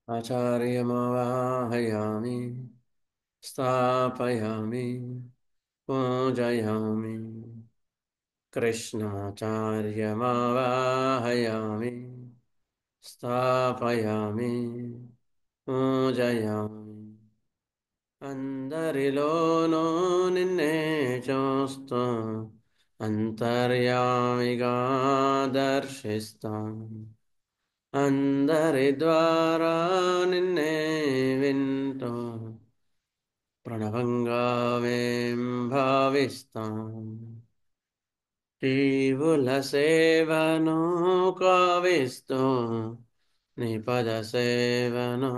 आचार्यमावाहयामि स्थापयामि पूजयामि कृष्णाचार्यमावाहयामि स्थापयामि पूजयामि అందరిలోనూ నిన్నే చూస్తూ అంతర్యామిగా దర్శిస్తాం అందరి ద్వారా నిన్నే వింటూ ప్రణవంగా మేం భావిస్తాం జీవుల సేవను కావిస్తూ నీ పద సేవను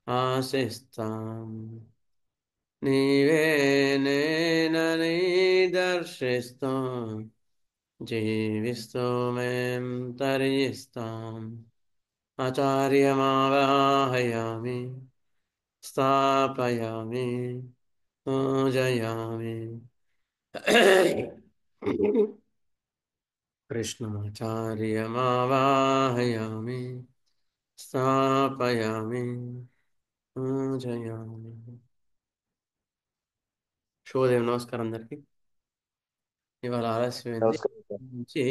ఆశిస్తాం నీవే నేనని దర్శిస్తూ జీవిస్తూ మేం తరిస్తాం ఆచార్యమావాహయామి స్థాపయామి పూజయామి కృష్ణమాచార్యమావాహయామి స్థాపయామి పూజయామి. శుభోదయం, నమస్కారం అందరికి. ఇవాళ ఆలస్యమైంది నమస్కారం సార్. నుంచి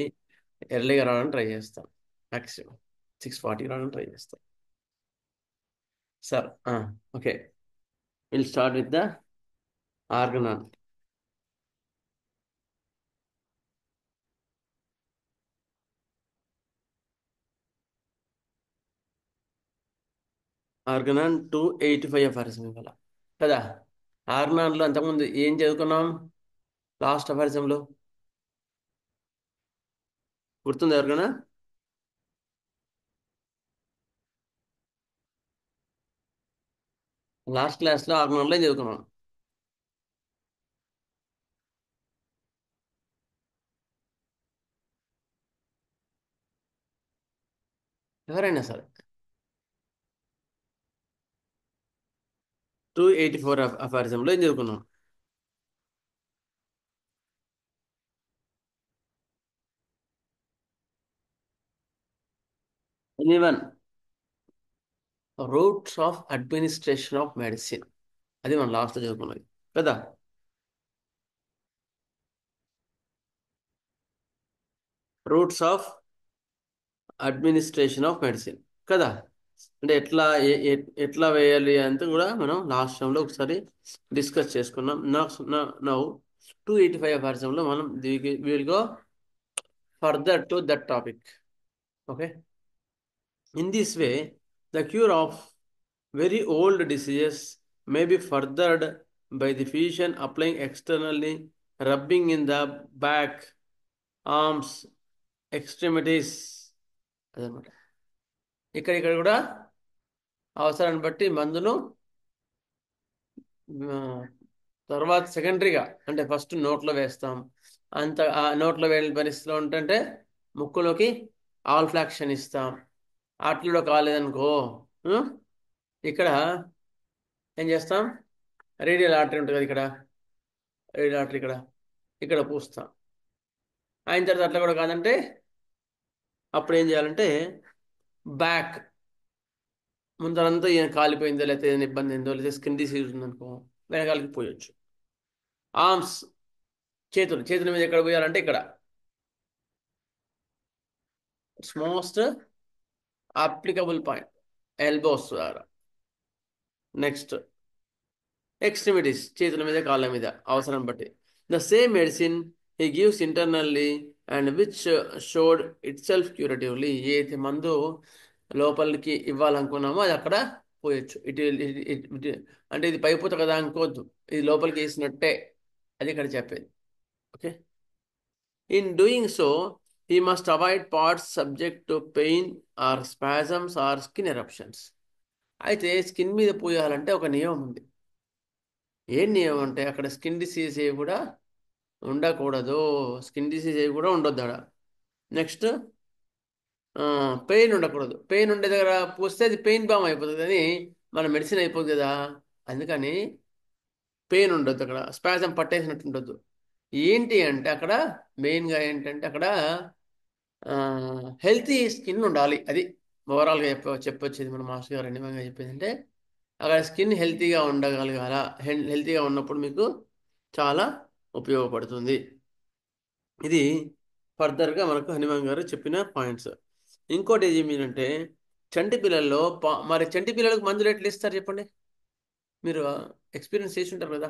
ఎర్లీగా రావడానికి ట్రై చేస్తాం. మ్యాక్సిమం 6:40 రావడానికి ట్రై చేస్తాం sir. Okay, will start with the Organon. Organon 285 అఫారిజం ఇవాళ కదా. ఆర్గనాన్లో అంతకుముందు ఏం చదువుకున్నాం లాస్ట్ అఫారిజంలో? గుర్తుంది ఎవరికైనా? లాస్ట్ క్లాస్లో ఆర్గనాన్లో చదువుకున్నాం. ఎవరైనా సరే 284 అఫారిజంలో ఏం చదువుకున్నాం? Anyone? Roots of administration of medicine, అది మనం లాస్ట్లో చదువుకున్నది కదా. Roots of administration of medicine కదా. అంటే ఎట్లా ఎట్లా వేయాలి అంతా కూడా మనం లాస్ట్ టైంలో ఒకసారి డిస్కస్ చేసుకున్నాం. నౌ 285 వర్షంలో మనం will go further to that topic. Okay, in this way the cure of very old diseases may be furthered by the physician applying externally, rubbing in the back, arms, extremities. అదనమాట. ఇక్కడ కూడా అవసరాన్ని బట్టి మందును ఆ, తర్వాత సెకండరీగా అంటే ఫస్ట్ నోట్లో వేస్తాం. అంత ఆ నోట్లో వేయని పరిస్థితిలో ఉంటుంటే ముక్కులోకి ఆల్ ఫ్లాక్షన్ ఇస్తాం. అట్లలో కాలేదనుకో ఆ, ఇక్కడ ఏం చేస్తాం? రేడియల్ ఆర్టరీ ఉంటుంది కదా, ఇక్కడ రేడియల్ ఆర్టరీ ఇక్కడ ఇక్కడ పూస్తాం. అయిన తర్వాత అట్లా కూడా కాదంటే అప్పుడు ఏం చేయాలంటే బ్యాక్ ముందరంతా ఈయన కాలిపోయిందో లేకపోతే ఏదైనా ఇబ్బంది అయిందో లేకపోతే స్కిన్ డిసీజ్ ఉందనుకో వెనకాలకి పోయొచ్చు. ఆర్మ్స్, చేతుల మీద ఎక్కడ పోయాలంటే ఇక్కడ it's most applicable point, elbows ద్వారా. నెక్స్ట్ ఎక్స్ట్రిమిటీస్, చేతుల మీద కాళ్ళ మీద అవసరం బట్టి. The same medicine he gives internally and which showed itself curatively. ఏ మందు లోపలికి ఇవ్వాలనుకున్నామో అది అక్కడ పోయొచ్చు. అంటే ఇది పైపోత కదా అనుకోవద్దు, ఇది లోపలికి వేసినట్టే, అది ఇక్కడ చెప్పేది. Okay, in doing so he must avoid parts subject to pain or spasms are skin eruptions. అయితే స్కిన్ మీద పోయాలంటే ఒక నియమం ఉంది. ఏం నియమం అంటే అక్కడ స్కిన్ డిసీజ్ ఏ కూడా ఉండకూడదు, స్కిన్ డిసీజ్ ఏ కూడా ఉండొద్దు అక్కడ. నెక్స్ట్ పెయిన్ ఉండకూడదు. పెయిన్ ఉండే దగ్గర పూస్తే అది పెయిన్ బామ్ అయిపోతుంది, అని మన మెడిసిన్ అయిపోతుంది కదా. అందుకని పెయిన్ ఉండొద్దు, అక్కడ స్పాజం పట్టేసినట్టు ఉండొద్దు. ఏంటి అంటే అక్కడ మెయిన్గా ఏంటంటే అక్కడ హెల్తీ స్కిన్ ఉండాలి. అది ఓవరాల్గా చెప్పొచ్చేది మన మాస్టర్ గారు ఎన్ని చెప్పింది అంటే, అక్కడ స్కిన్ హెల్తీగా ఉండగలగాల, హెల్తీగా ఉన్నప్పుడు మీకు చాలా ఉపయోగపడుతుంది. ఇది ఫర్దర్గా మనకు హనుమాన్ గారు చెప్పిన పాయింట్స్. ఇంకోటి ఏమంటే, చంటి పిల్లల్లో మరి చంటి పిల్లలకు మందులు ఎట్లా ఇస్తారు చెప్పండి? మీరు ఎక్స్పీరియన్స్ చేసి ఉంటారు కదా.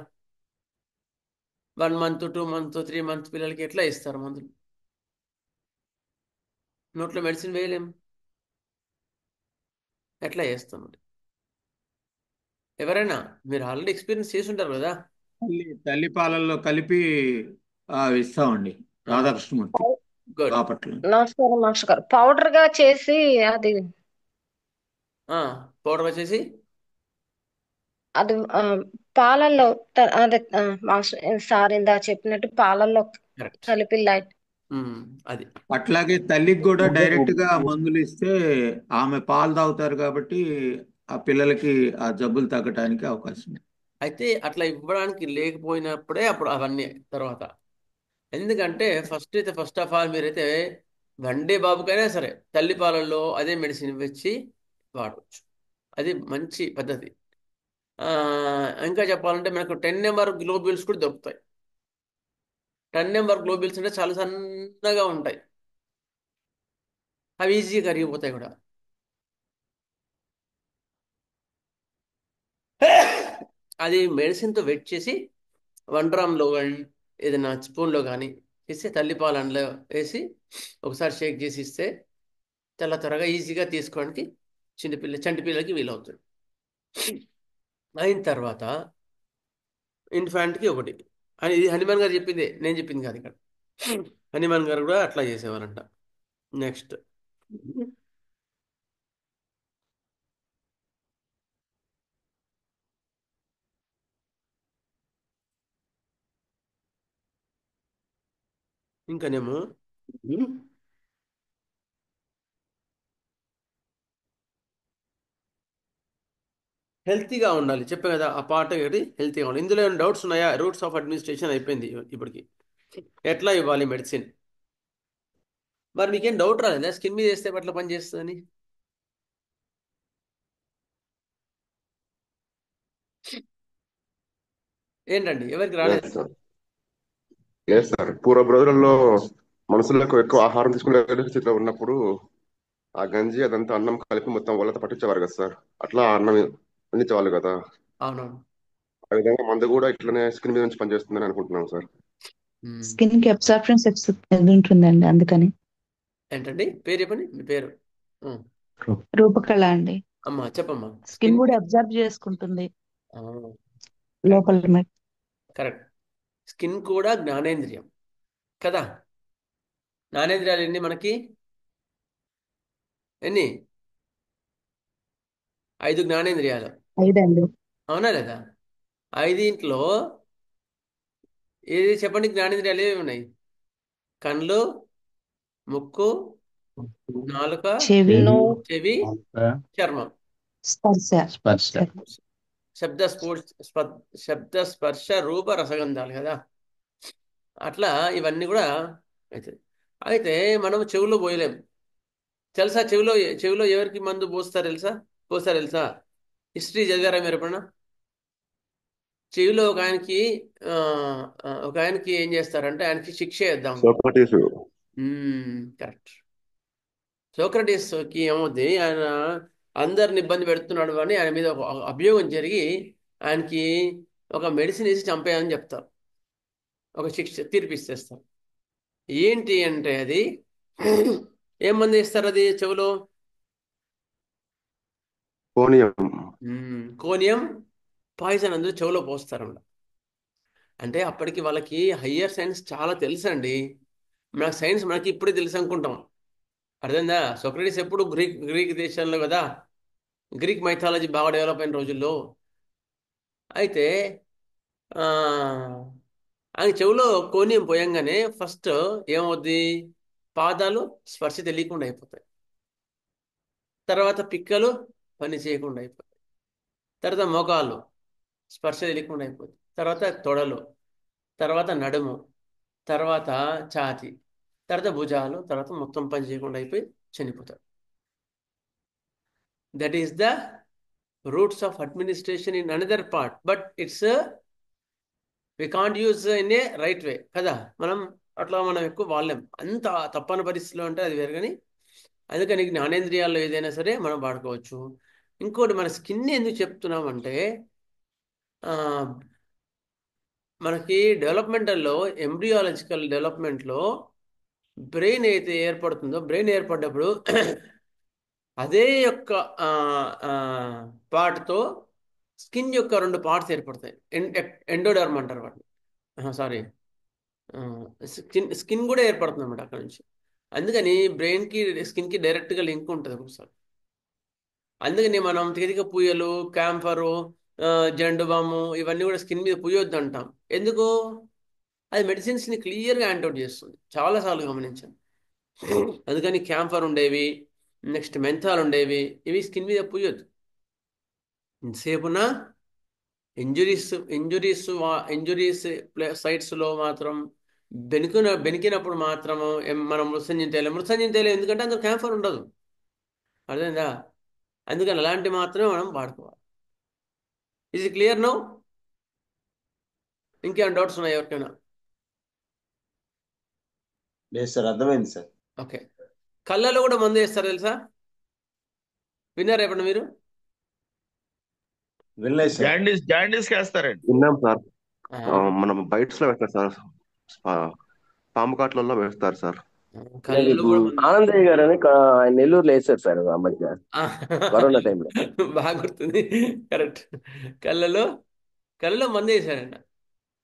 1 మంత్, 2 మంత్, 3 మంత్ పిల్లలకి ఎట్లా ఇస్తారు మందులు? నోట్లో మెడిసిన్ వేయలేము, ఎట్లా చేస్తాం మరి? ఎవరైనా మీరు ఆల్రెడీ ఎక్స్పీరియన్స్ చేసి ఉంటారు కదా. తల్లి పాలల్లో కలిపి ఇస్తామండి. రాధాకృష్ణమూర్తి గుడ్. బాపట్ల. నమస్కారం మాస్టర్ గారు. పౌడర్ గా చేసి అది పౌడర్ వచ్చేసి అది పాలల్లో అదే మాస్టర్ సార్ ఇందా చెప్పినట్టు పాలల్లో కరెక్ట్. కలిపి లైట్. అది అట్లాగే తల్లికి కూడా డైరెక్ట్ గా మందులు ఇస్తే ఆమె పాలు తాగుతారు కాబట్టి ఆ పిల్లలకి ఆ జబ్బులు తగ్గడానికి అవకాశం ఉంది. అయితే అట్లా ఇవ్వడానికి లేకపోయినప్పుడే అప్పుడు అవన్నీ తర్వాత. ఎందుకంటే ఫస్ట్ ఆఫ్ ఆల్ మీరైతే వన్డే బాబుకైనా సరే తల్లి పాలల్లో అదే మెడిసిన్ ఇచ్చి వాడవచ్చు. అది మంచి పద్ధతి. ఆ, ఇంకా చెప్పాలంటే మనకు 10 నెంబర్ గ్లోబ్యూల్స్ కూడా దొరుకుతాయి. 10 నెంబర్ గ్లోబ్యూల్స్ అంటే చాలా సన్నగా ఉంటాయి, అవి ఈజీగా కరిగిపోతాయి కూడా. అది మెడిసిన్తో వెట్ చేసి 1 గ్రామ్లో కానీ ఏదైనా స్పూన్లో కానీ ఇస్తే తల్లిపాలు అందులో వేసి ఒకసారి షేక్ చేసి ఇస్తే చాలా త్వరగా ఈజీగా తీసుకోవడానికి చంటి పిల్లలకి వీలవుతుంది. అయిన తర్వాత ఇన్ఫాంట్కి ఒకటి అని, ఇది హనుమాన్ గారు చెప్పిందే, నేను చెప్పింది కాదు ఇక్కడ. హనుమాన్ గారు కూడా అట్లా చేసేవారంట. నెక్స్ట్ ఇంకానేమో హెల్తీగా ఉండాలి చెప్పే కదా, ఆ పాట ఒకటి హెల్తీగా ఉండాలి. ఇందులో ఏమైనా డౌట్స్ ఉన్నాయా? రూట్స్ ఆఫ్ అడ్మినిస్ట్రేషన్ అయిపోయింది ఇప్పటికి. ఎట్లా ఇవ్వాలి మెడిసిన్? మరి మీకేం డౌట్ రాలేదా స్కిన్ మీద వేస్తే ఎట్లా పని చేస్తుందని? ఏంటండి ఎవరికి రాలేదు? లేదు సార్. లేదు సార్, పూర్వ రోజులలో మనుషులకు ఎక్కువ ఆహారం తీసుకునే స్థితిలో ఉన్నప్పుడు ఆ గంజి అదంతా అన్నం కలిపి మొత్తం వాళ్ళతో పట్టించేవారు కదా సార్. అట్లా అన్నం అందించేవాళ్ళు కదా. అవునవును. ఆ విధంగా మందు కూడా ఇట్లనే స్కిన్ మీద నుంచి పనిచేస్తుందని అనుకుంటున్నాను సార్. స్కిన్ కి అబ్సార్ప్షన్ సెక్స్ ఉంటుందండి, అందుకని. ఏంటండి పేరు చెప్పండి, మీ పేరు? ఉమ్. రూపకళ అండి. అమ్మా చెప్పమ్మా. స్కిన్ కూడా అబ్జర్వ్ చేసుకుంటుంది కరెక్ట్. లోపల. కరెక్ట్. స్కిన్ కూడా జ్ఞానేంద్రియం కదా. జ్ఞానేంద్రియాలు ఎన్ని మనకి? ఎన్ని? 5 జ్ఞానేంద్రియాలు, 5 అండి. అవునా లేదా? 5 ఏది చెప్పండి, జ్ఞానేంద్రియాలు ఏవి ఉన్నాయి? కళ్ళు, ముక్కు, నాలుక, చెవి, చెవి, చర్మం, స్పర్శ. శబ్ద శబ్ద స్పర్శ రూప రసగంధాలు కదా. అట్లా ఇవన్నీ కూడా అవుతాయి. అయితే మనం చెవులో పోయలేం తెలుసా. చెవిలో ఎవరికి మందు పోస్తారు తెలుసా? హిస్టరీ చదివారా మీరు ఎప్పుడన్నా? చెవిలో ఆ, ఒక ఆయనకి ఏం చేస్తారంటే ఆయనకి శిక్ష వేద్దాం. సోక్రటీస్. కరెక్ట్. సోక్రటీస్కి ఏమవుద్ది, ఆయన అందరిని ఇబ్బంది పెడుతున్నాడు అని ఆయన మీద ఒక అభియోగం జరిగి ఆయనకి ఒక మెడిసిన్ వేసి చంపేయని చెప్తారు, ఒక శిక్ష తీర్పిస్తేస్తారు. ఏంటి అంటే అది ఏం మంది ఇస్తారు అది చెవిలో? కోనియం. కోనియం పాయిజన్ అందరూ చెవిలో పోస్తారన్నమాట. అంటే అప్పటికి వాళ్ళకి హయ్యర్ సైన్స్ చాలా తెలుసు అండి. మనకు సైన్స్ మనకి ఇప్పుడే తెలుసు అనుకుంటాం. అర్థమైందా? సోక్రటీస్ ఎప్పుడు గ్రీక్ దేశంలో కదా, గ్రీక్ మైథాలజీ బాగా డెవలప్ అయిన రోజుల్లో. అయితే ఆయన చెవిలో కోనియం పోయంగానే ఫస్ట్ ఏమవుద్ది, పాదాలు స్పర్శ తెలియకుండా అయిపోతాయి, తర్వాత పిక్కలు పని చేయకుండా అయిపోతాయి, తర్వాత మోకాళ్ళు స్పర్శ తెలియకుండా అయిపోతాయి, తర్వాత తొడలు, తర్వాత నడుము, తర్వాత ఛాతి, తర్వాత భుజాలు, తర్వాత మొత్తం పని చేయకుండా అయిపోయి చనిపోతాడు. That is the roots of administration in another part, but it's we can't use in a right way కదా. మనం ఎక్కువ వాళ్ళం, అంత తప్పని పరిస్థితిలో ఉంటే అది వేరు. కానీ అందుకని జ్ఞానేంద్రియాల్లో ఏదైనా సరే మనం వాడుకోవచ్చు. ఇంకోటి, మన స్కిన్ ఎందుకు చెప్తున్నామంటే, మనకి డెవలప్మెంటల్లో, ఎంబ్రియాలజికల్ డెవలప్మెంట్లో బ్రెయిన్ అయితే ఏర్పడుతుందో, బ్రెయిన్ ఏర్పడ్డప్పుడు అదే యొక్క పార్ట్తో స్కిన్ యొక్క 2 పార్ట్స్ ఏర్పడతాయి. ఎండోడర్మ్ అంటారు వాటిని. సారీ, స్కిన్ కూడా ఏర్పడుతుంది అన్నమాట అక్కడ నుంచి. అందుకని బ్రెయిన్కి స్కిన్కి డైరెక్ట్గా లింక్ ఉంటుంది ఒకసారి. అందుకని మనం తీరిక పూయలు, క్యాంఫరు, జండు బాము ఇవన్నీ కూడా స్కిన్ మీద పూయొద్దు అంటాం. ఎందుకు? అది మెడిసిన్స్ని క్లియర్గా యాంటౌట్ చేస్తుంది, చాలాసార్లు గమనించాను. అందుకని క్యాంఫర్ ఉండేవి, నెక్స్ట్ మెంథాల్ ఉండేవి, ఇవి స్కిన్ మీద పూయొద్దు. ఇంతసేపున ఇంజురీస్ సైట్స్లో మాత్రం బెనికినప్పుడు మాత్రము మనం మృత్సంజయం తేలేం, ఎందుకంటే అందులో క్యాంఫర్ ఉండదు. అర్థమైందా? అందుకని అలాంటి మాత్రమే మనం వాడుకోవాలి. ఇది క్లియర్ నో? ఇంకేమైనా డౌట్స్ ఉన్నాయి ఎవరికైనా? లేదు సార్, అర్థమైంది సార్. ఓకే. కళ్ళలో కూడా మందు వేస్తారు తెలుసా? విన్నారా ఎప్పుడు మీరు? వినలేదు సార్. జాండీస్ వేస్తారండి. విన్నాం సార్. మనం బైట్స్ లో వేస్తారు సార్, పాము కాట్లలో వేస్తారు సార్. కళ్ళలో కూడా మందు. ఆనందయ్య గారు అని ఆయన నెల్లూరులో వేస్తారు సార్ ఆ మధ్య కరోనా టైంలో. బాగా గుర్తుంది, కరెక్ట్. కళ్ళలో మందు వేసాడంట.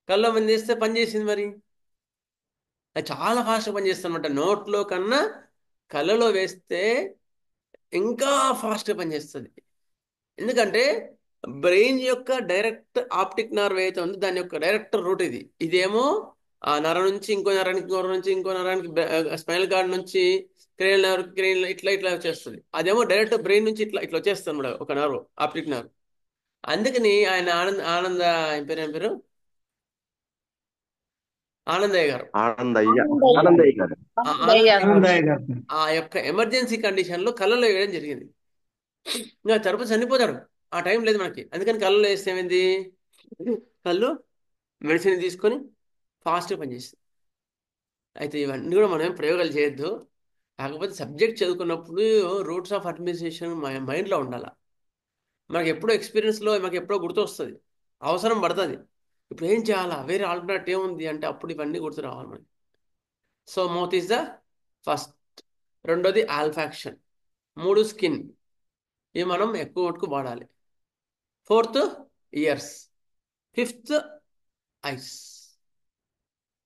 కళ్ళలో మందు వేస్తే పని చేసింది. మరి అది చాలా ఫాస్ట్గా పనిచేస్తుంది అనమాట. నోట్లో కన్నా కళ్ళలో వేస్తే ఇంకా ఫాస్ట్గా పనిచేస్తుంది. ఎందుకంటే బ్రెయిన్ యొక్క డైరెక్ట్ ఆప్టిక్ నర్వ్ అయితే ఉంది, దాని యొక్క డైరెక్ట్ రూట్ ఇది. ఇదేమో ఆ నరం నుంచి ఇంకో నరానికి, ఇంకో నరం నుంచి ఇంకో నరానికి, స్పైనల్ కార్డ్ నుంచి క్రేనియల్ నర్వ్, ఇట్లా వచ్చేస్తుంది. అదేమో డైరెక్ట్ బ్రెయిన్ నుంచి ఇట్లా వచ్చేస్తుంది అన్నమాట, ఒక నర్వ్, ఆప్టిక్ నర్వ్. అందుకని ఆయన ఏం పేరు ఆనందయ్య గారు ఆనందయ్య గారు ఆ యొక్క ఎమర్జెన్సీ కండిషన్లో కళ్ళలో వేయడం జరిగింది. ఇంకా తరపు చనిపోతాడు, ఆ టైం లేదు మనకి. అందుకని కళ్ళలో వేస్తే ఏమైంది, కళ్ళు మెడిసిన్ తీసుకొని ఫాస్ట్గా పనిచేస్తుంది. అయితే ఇవన్నీ కూడా మనం ప్రయోగాలు చేయొద్దు. కాకపోతే సబ్జెక్ట్ చదువుకున్నప్పుడు రూట్స్ ఆఫ్ అడ్మినిస్ట్రేషన్ మైండ్లో ఉండాలి. మనకి ఎప్పుడో ఎక్స్పీరియన్స్లో మనకి ఎప్పుడో గుర్తొస్తుంది, అవసరం పడుతుంది. ఇప్పుడు ఏం చేయాలా, వేరే ఆల్టర్నేట్ ఏముంది అంటే అప్పుడు ఇవన్నీ గుర్తు రావాలి మనకి. So mouth is the first. రెండోది ఆల్ఫాక్షన్. 3 స్కిన్, ఇవి మనం ఎక్కువ మటుకు వాడాలి. 4th years. 5th ice.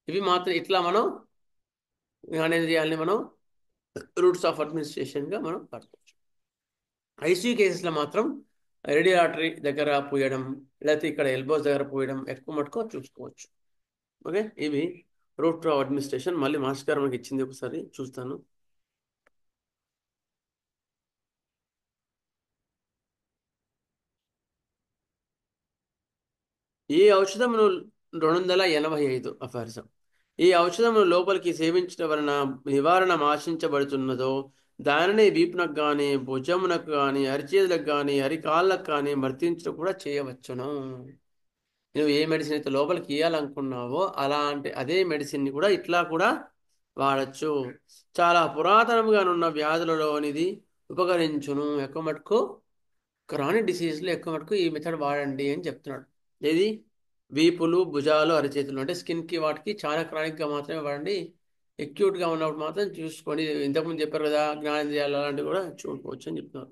ఇవి మాత్రం ఇట్లా మనం జ్ఞానేంద్రియాలని మనం రూట్స్ ఆఫ్ అడ్మినిస్ట్రేషన్గా మనం వాడుకోవచ్చు. ఐసీయూ కేసెస్లో మాత్రం రేడియాటరీ దగ్గర పూయడం, లేకపోతే ఇక్కడ ఎల్బోస్ దగ్గర పూయడం ఎక్కువ మటుకు చూసుకోవచ్చు. ఓకే, ఇవి రూట్ ఆఫ్ అడ్మినిస్ట్రేషన్. మళ్ళీ మాస్టర్ గారు మనకి ఇచ్చింది ఒకసారి చూస్తాను. ఈ ఔషధమును 285 అఫారిజం. ఈ ఔషధమును లోపలికి సేవించడం వలన నివారణ ఆశించబడుతున్నదో దానిని వీపునకు కానీ, భుజమునకు కానీ, అరిచేతులకు కానీ, అరికాళ్ళకు కానీ వర్తించడం కూడా చేయవచ్చును. నువ్వు ఏ మెడిసిన్ అయితే లోపలికి ఇవ్వాలనుకున్నావో అలాంటి అదే మెడిసిన్ని కూడా ఇట్లా కూడా వాడచ్చు. చాలా పురాతనంగా ఉన్న వ్యాధులలోనిది ఉపకరించును. ఎక్కువ మటుకు క్రానిక్ డిసీజ్లో ఎక్కువ మటుకు ఈ మెథడ్ వాడండి అని చెప్తున్నాడు. ఏది? వీపులు, భుజాలు, అరచేతులు, అంటే స్కిన్కి వాటికి చాలా క్రానిక్గా మాత్రమే వాడండి. ఎక్యూట్గా ఉన్నప్పుడు మాత్రం చూసుకొని, ఇంతకుముందు చెప్పారు కదా జ్ఞానేంద్రియాలు అలాంటివి కూడా చూసుకోవచ్చు అని చెప్తున్నారు.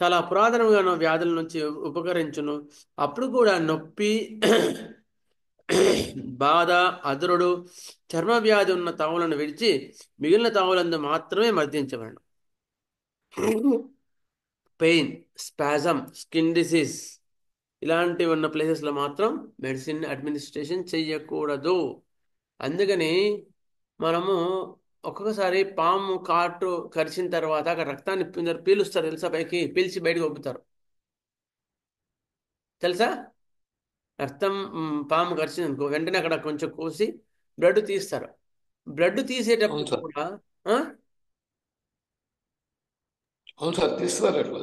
చాలా పురాతనంగా ఉన్న వ్యాధుల నుంచి ఉపకరించును. అప్పుడు కూడా నొప్పి, బాధ, అదురుడు, చర్మ వ్యాధి ఉన్న తావులను విడిచి మిగిలిన తావులందు మాత్రమే మర్దించబడను. పెయిన్, స్పాజం, స్కిన్ డిసీజ్ ఇలాంటివి ఉన్న ప్లేసెస్లో మాత్రం మెడిసిన్ అడ్మినిస్ట్రేషన్ చెయ్యకూడదు. అందుకని మనము ఒక్కొక్కసారి పాము కాటు కరిచిన తర్వాత అక్కడ రక్తాన్ని పీలుస్తారు తెలుసా, పైకి పీల్చి బయటకు పంపుతారు తెలుసా. రక్తం పాము కరిచింది అనుకో, వెంటనే అక్కడ కొంచెం కోసి బ్లడ్ తీస్తారు. బ్లడ్ తీసేటప్పుడు కూడా అవును సార్ తీస్తారు అట్లా.